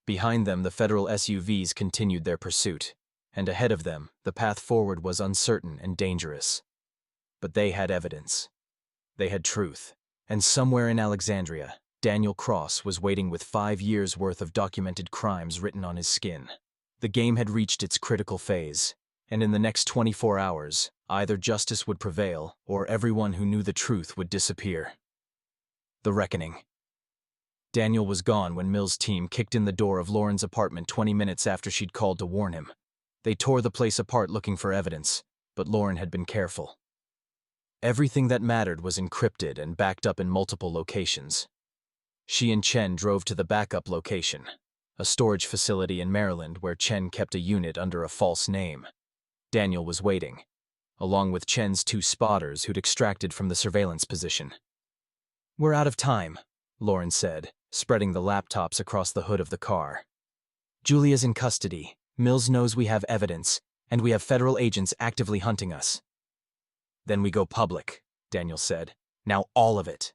A: Behind them, the federal SUVs continued their pursuit, and ahead of them, the path forward was uncertain and dangerous. But they had evidence. They had truth. And somewhere in Alexandria, Daniel Cross was waiting with 5 years' worth of documented crimes written on his skin. The game had reached its critical phase, and in the next 24 hours, either justice would prevail or everyone who knew the truth would disappear. The reckoning. Daniel was gone when Mill's team kicked in the door of Lauren's apartment 20 minutes after she'd called to warn him. They tore the place apart looking for evidence, but Lauren had been careful. Everything that mattered was encrypted and backed up in multiple locations. She and Chen drove to the backup location, a storage facility in Maryland where Chen kept a unit under a false name. Daniel was waiting, along with Chen's 2 spotters who'd extracted from the surveillance position. We're out of time, Lauren said, spreading the laptops across the hood of the car. Julia's in custody, Mills knows we have evidence, and we have federal agents actively hunting us. Then we go public, Daniel said. Now all of it.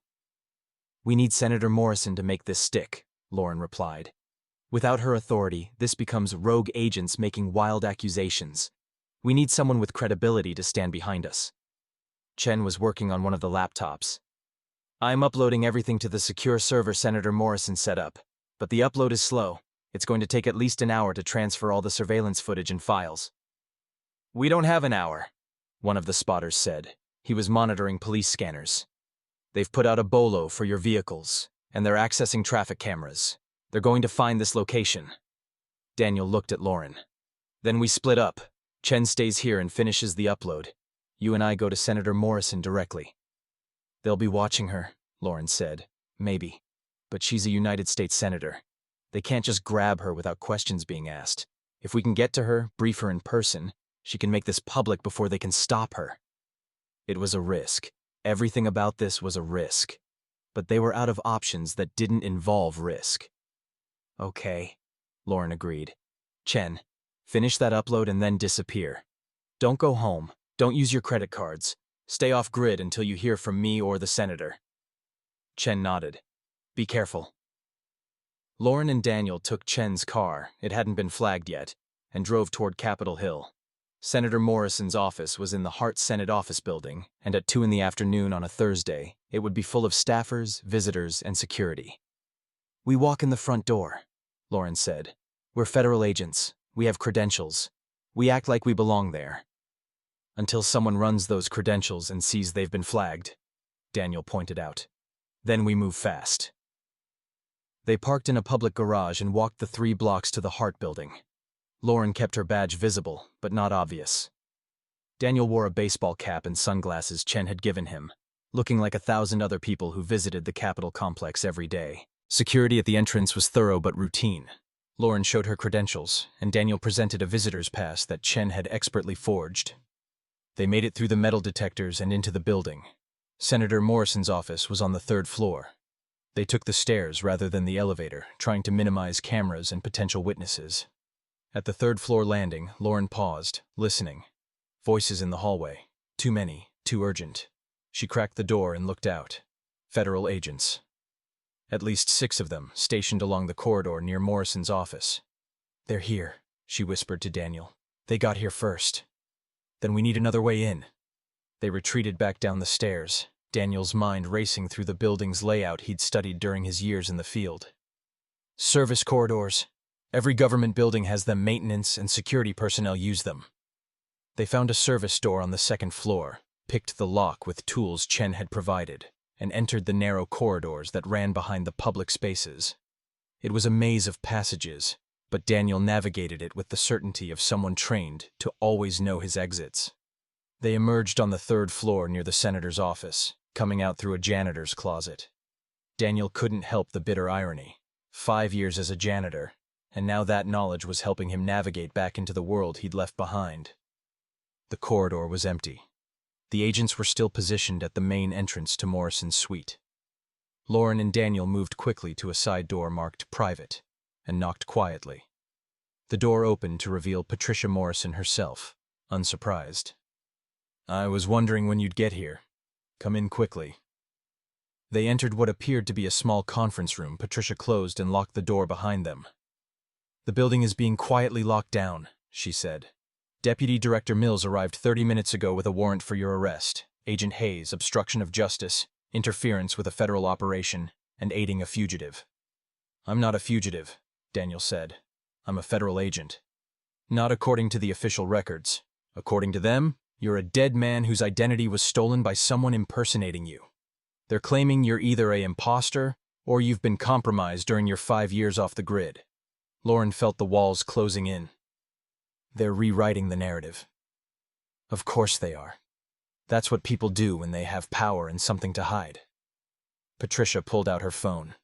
A: We need Senator Morrison to make this stick, Lauren replied. Without her authority, this becomes rogue agents making wild accusations. We need someone with credibility to stand behind us. Chen was working on one of the laptops. I'm uploading everything to the secure server Senator Morrison set up, but the upload is slow. It's going to take at least an hour to transfer all the surveillance footage and files. We don't have an hour, one of the spotters said. He was monitoring police scanners. They've put out a bolo for your vehicles, and they're accessing traffic cameras. They're going to find this location. Daniel looked at Lauren. Then we split up. Chen stays here and finishes the upload. You and I go to Senator Morrison directly. They'll be watching her, Lauren said. Maybe. But she's a United States Senator. They can't just grab her without questions being asked. If we can get to her, brief her in person, she can make this public before they can stop her. It was a risk. Everything about this was a risk. But they were out of options that didn't involve risk. Okay, Lauren agreed. Chen, finish that upload and then disappear. Don't go home. Don't use your credit cards. Stay off grid until you hear from me or the senator. Chen nodded. Be careful. Lauren and Daniel took Chen's car, it hadn't been flagged yet, and drove toward Capitol Hill. Senator Morrison's office was in the Hart Senate office building, and at 2 in the afternoon on a Thursday, it would be full of staffers, visitors, and security. We walk in the front door, Lauren said. We're federal agents. We have credentials. We act like we belong there. Until someone runs those credentials and sees they've been flagged, Daniel pointed out. Then we move fast. They parked in a public garage and walked the 3 blocks to the Hart building. Lauren kept her badge visible, but not obvious. Daniel wore a baseball cap and sunglasses Chen had given him, looking like 1,000 other people who visited the Capitol complex every day. Security at the entrance was thorough but routine. Lauren showed her credentials, and Daniel presented a visitor's pass that Chen had expertly forged. They made it through the metal detectors and into the building. Senator Morrison's office was on the 3rd floor. They took the stairs rather than the elevator, trying to minimize cameras and potential witnesses. At the 3rd floor landing, Lauren paused, listening. Voices in the hallway. Too many, too urgent. She cracked the door and looked out. Federal agents. At least 6 of them, stationed along the corridor near Morrison's office. They're here, she whispered to Daniel. They got here first. Then we need another way in. They retreated back down the stairs, Daniel's mind racing through the building's layout he'd studied during his years in the field. Service corridors. Every government building has them. Maintenance and security personnel use them. They found a service door on the 2nd floor, picked the lock with tools Chen had provided, and entered the narrow corridors that ran behind the public spaces. It was a maze of passages, but Daniel navigated it with the certainty of someone trained to always know his exits. They emerged on the 3rd floor near the senator's office, coming out through a janitor's closet. Daniel couldn't help the bitter irony. 5 years as a janitor, and now that knowledge was helping him navigate back into the world he'd left behind. The corridor was empty. The agents were still positioned at the main entrance to Morrison's suite. Lauren and Daniel moved quickly to a side door marked Private and knocked quietly. The door opened to reveal Patricia Morrison herself, unsurprised. "I was wondering when you'd get here. Come in quickly." They entered what appeared to be a small conference room. Patricia closed and locked the door behind them. "The building is being quietly locked down," she said. "Deputy Director Mills arrived 30 minutes ago with a warrant for your arrest. Agent Hayes, obstruction of justice, interference with a federal operation, and aiding a fugitive." "I'm not a fugitive," Daniel said. "I'm a federal agent." "Not according to the official records. According to them, you're a dead man whose identity was stolen by someone impersonating you. They're claiming you're either an imposter or you've been compromised during your 5 years off the grid." Lauren felt the walls closing in. "They're rewriting the narrative." "Of course they are. That's what people do when they have power and something to hide." Patricia pulled out her phone.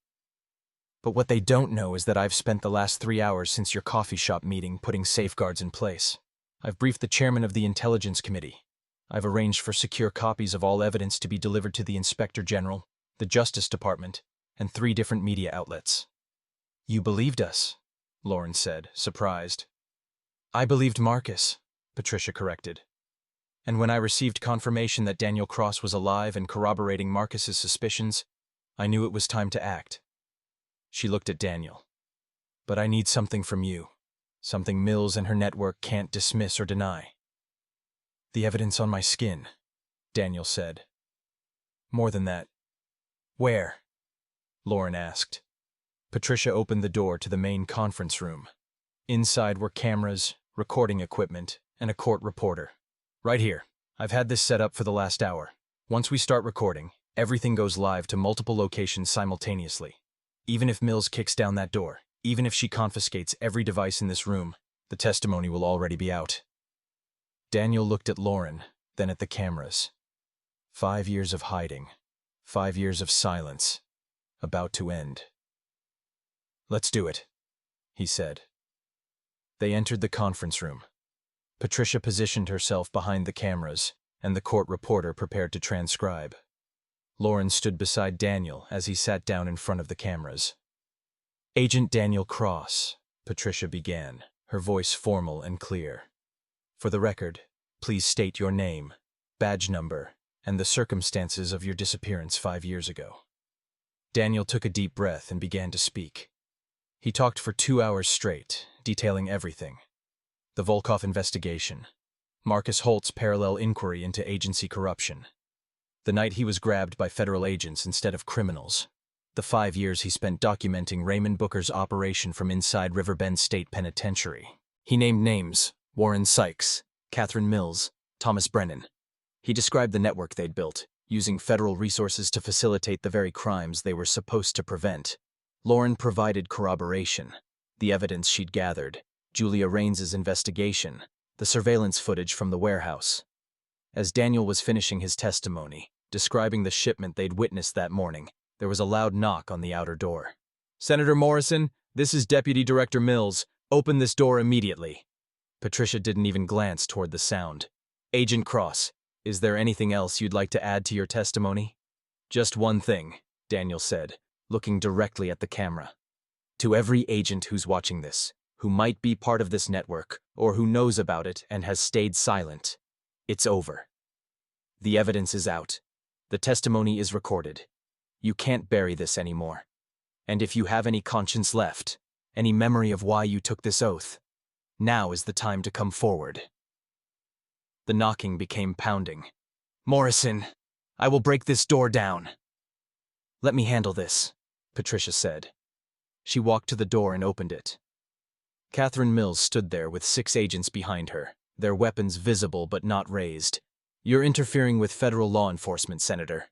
A: "But what they don't know is that I've spent the last 3 hours since your coffee shop meeting putting safeguards in place. I've briefed the chairman of the Intelligence Committee. I've arranged for secure copies of all evidence to be delivered to the Inspector General, the Justice Department, and 3 different media outlets." "You believed us," Lauren said, surprised. "I believed Marcus," Patricia corrected. "And when I received confirmation that Daniel Cross was alive and corroborating Marcus's suspicions, I knew it was time to act." She looked at Daniel. "But I need something from you. Something Mills and her network can't dismiss or deny." "The evidence on my skin," Daniel said. "More than that." "Where?" Lauren asked. Patricia opened the door to the main conference room. Inside were cameras, recording equipment, and a court reporter. "Right here. I've had this set up for the last hour. Once we start recording, everything goes live to multiple locations simultaneously. Even if Mills kicks down that door, even if she confiscates every device in this room, the testimony will already be out." Daniel looked at Lauren, then at the cameras. 5 years of hiding. 5 years of silence. About to end. "Let's do it," he said. They entered the conference room. Patricia positioned herself behind the cameras, and the court reporter prepared to transcribe. Lauren stood beside Daniel as he sat down in front of the cameras. "Agent Daniel Cross," Patricia began, her voice formal and clear. "For the record, please state your name, badge number, and the circumstances of your disappearance 5 years ago." Daniel took a deep breath and began to speak. He talked for 2 hours straight, detailing everything. The Volkov investigation, Marcus Holt's parallel inquiry into agency corruption, the night he was grabbed by federal agents instead of criminals, the 5 years he spent documenting Raymond Booker's operation from inside Riverbend State Penitentiary. He named names: Warren Sykes, Catherine Mills, Thomas Brennan. He described the network they'd built, using federal resources to facilitate the very crimes they were supposed to prevent. Lauren provided corroboration, the evidence she'd gathered, Julia Raines's investigation, the surveillance footage from the warehouse. As Daniel was finishing his testimony, describing the shipment they'd witnessed that morning, there was a loud knock on the outer door. "Senator Morrison, this is Deputy Director Mills. Open this door immediately." Patricia didn't even glance toward the sound. "Agent Cross, is there anything else you'd like to add to your testimony?" "Just one thing," Daniel said, looking directly at the camera. "To every agent who's watching this, who might be part of this network, or who knows about it and has stayed silent, it's over. The evidence is out. The testimony is recorded. You can't bury this anymore. And if you have any conscience left, any memory of why you took this oath, now is the time to come forward." The knocking became pounding. "Morrison, I will break this door down." "Let me handle this," Patricia said. She walked to the door and opened it. Catherine Mills stood there with 6 agents behind her, their weapons visible but not raised. "You're interfering with federal law enforcement, Senator."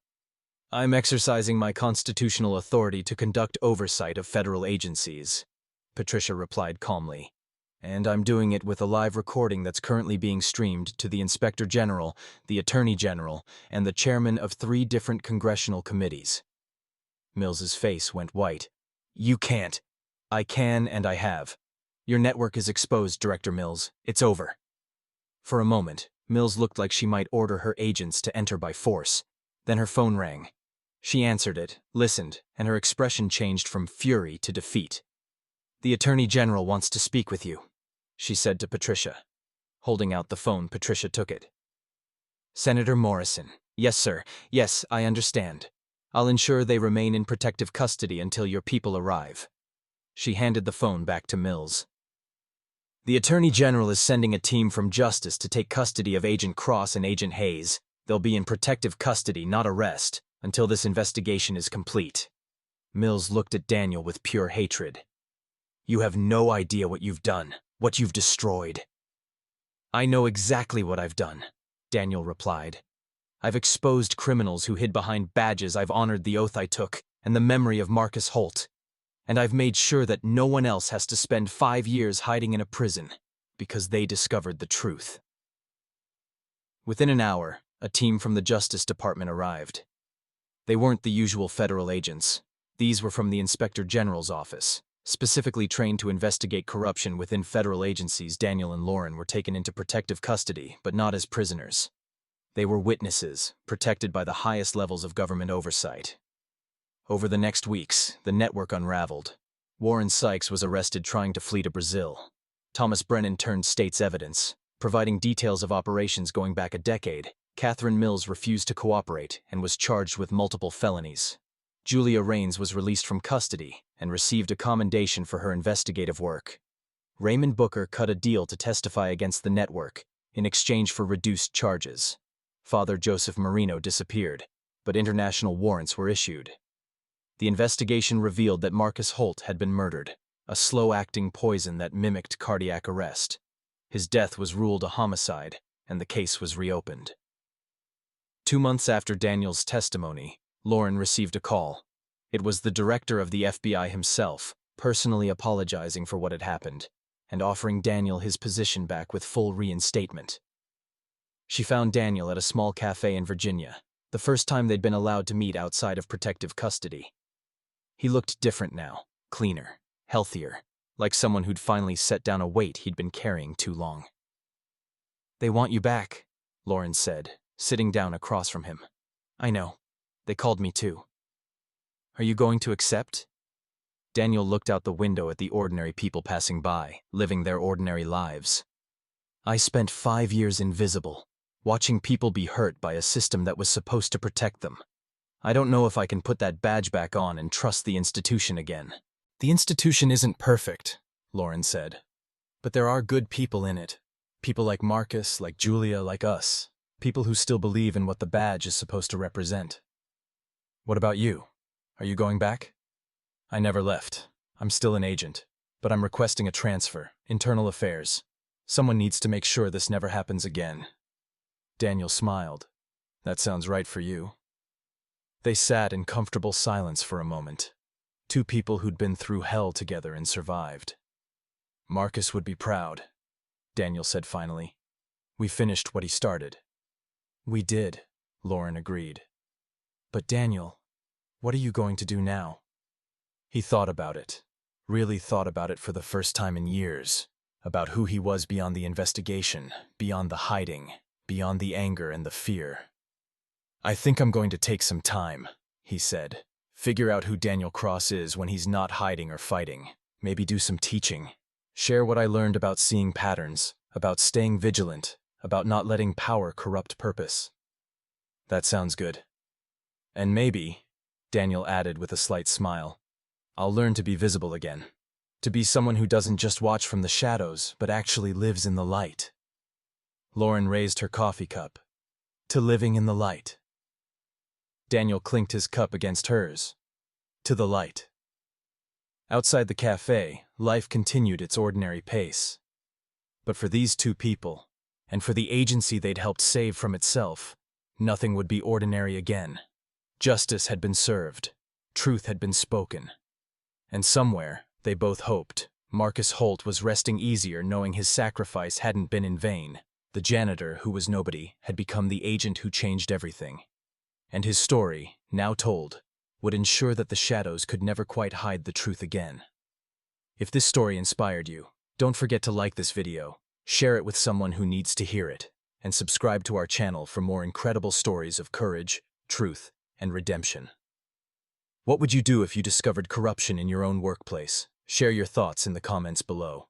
A: "I'm exercising my constitutional authority to conduct oversight of federal agencies," Patricia replied calmly. "And I'm doing it with a live recording that's currently being streamed to the Inspector General, the Attorney General, and the chairman of 3 different congressional committees." Mills's face went white. You can't. I can and I have. Your network is exposed, Director Mills. It's over. For a moment, Mills looked like she might order her agents to enter by force. Then her phone rang. She answered it, listened, and her expression changed from fury to defeat. The Attorney General wants to speak with you, she said to Patricia. Holding out the phone, Patricia took it. Senator Morrison. Yes, sir. Yes, I understand. I'll ensure they remain in protective custody until your people arrive. She handed the phone back to Mills. The Attorney General is sending a team from Justice to take custody of Agent Cross and Agent Hayes. They'll be in protective custody, not arrest, until this investigation is complete. Mills looked at Daniel with pure hatred. You have no idea what you've done, what you've destroyed. I know exactly what I've done, Daniel replied. I've exposed criminals who hid behind badges. I've honored the oath I took and the memory of Marcus Holt. And I've made sure that no one else has to spend 5 years hiding in a prison because they discovered the truth. Within an hour, a team from the Justice Department arrived. They weren't the usual federal agents. These were from the Inspector General's office, specifically trained to investigate corruption within federal agencies. Daniel and Lauren were taken into protective custody, but not as prisoners. They were witnesses, protected by the highest levels of government oversight. Over the next weeks, the network unraveled. Warren Sykes was arrested trying to flee to Brazil. Thomas Brennan turned state's evidence, providing details of operations going back a decade. Catherine Mills refused to cooperate and was charged with multiple felonies. Julia Raines was released from custody and received a commendation for her investigative work. Raymond Booker cut a deal to testify against the network in exchange for reduced charges. Father Joseph Marino disappeared, but international warrants were issued. The investigation revealed that Marcus Holt had been murdered, a slow-acting poison that mimicked cardiac arrest. His death was ruled a homicide, and the case was reopened. 2 months after Daniel's testimony, Lauren received a call. It was the director of the FBI himself, personally apologizing for what had happened, and offering Daniel his position back with full reinstatement. She found Daniel at a small cafe in Virginia, the first time they'd been allowed to meet outside of protective custody. He looked different now, cleaner, healthier, like someone who'd finally set down a weight he'd been carrying too long. They want you back, Lauren said, sitting down across from him. I know. They called me too. Are you going to accept? Daniel looked out the window at the ordinary people passing by, living their ordinary lives. I spent 5 years invisible, watching people be hurt by a system that was supposed to protect them. I don't know if I can put that badge back on and trust the institution again. The institution isn't perfect, Lauren said. But there are good people in it. People like Marcus, like Julia, like us. People who still believe in what the badge is supposed to represent. What about you? Are you going back? I never left. I'm still an agent, but I'm requesting a transfer, internal affairs. Someone needs to make sure this never happens again. Daniel smiled. That sounds right for you. They sat in comfortable silence for a moment. 2 people who'd been through hell together and survived. Marcus would be proud, Daniel said finally. We finished what he started. We did, Lauren agreed. But Daniel, what are you going to do now? He thought about it, really thought about it for the first time in years, about who he was beyond the investigation, beyond the hiding, beyond the anger and the fear. I think I'm going to take some time, he said. Figure out who Daniel Cross is when he's not hiding or fighting. Maybe do some teaching. Share what I learned about seeing patterns, about staying vigilant, about not letting power corrupt purpose. That sounds good. And maybe, Daniel added with a slight smile, I'll learn to be visible again. To be someone who doesn't just watch from the shadows, but actually lives in the light. Lauren raised her coffee cup. To living in the light. Daniel clinked his cup against hers. To the light. Outside the cafe, life continued its ordinary pace. But for these 2 people, and for the agency they'd helped save from itself, nothing would be ordinary again. Justice had been served. Truth had been spoken. And somewhere, they both hoped, Marcus Holt was resting easier knowing his sacrifice hadn't been in vain. The janitor, who was nobody, had become the agent who changed everything. And his story, now told, would ensure that the shadows could never quite hide the truth again. If this story inspired you, don't forget to like this video, share it with someone who needs to hear it, and subscribe to our channel for more incredible stories of courage, truth, and redemption. What would you do if you discovered corruption in your own workplace? Share your thoughts in the comments below.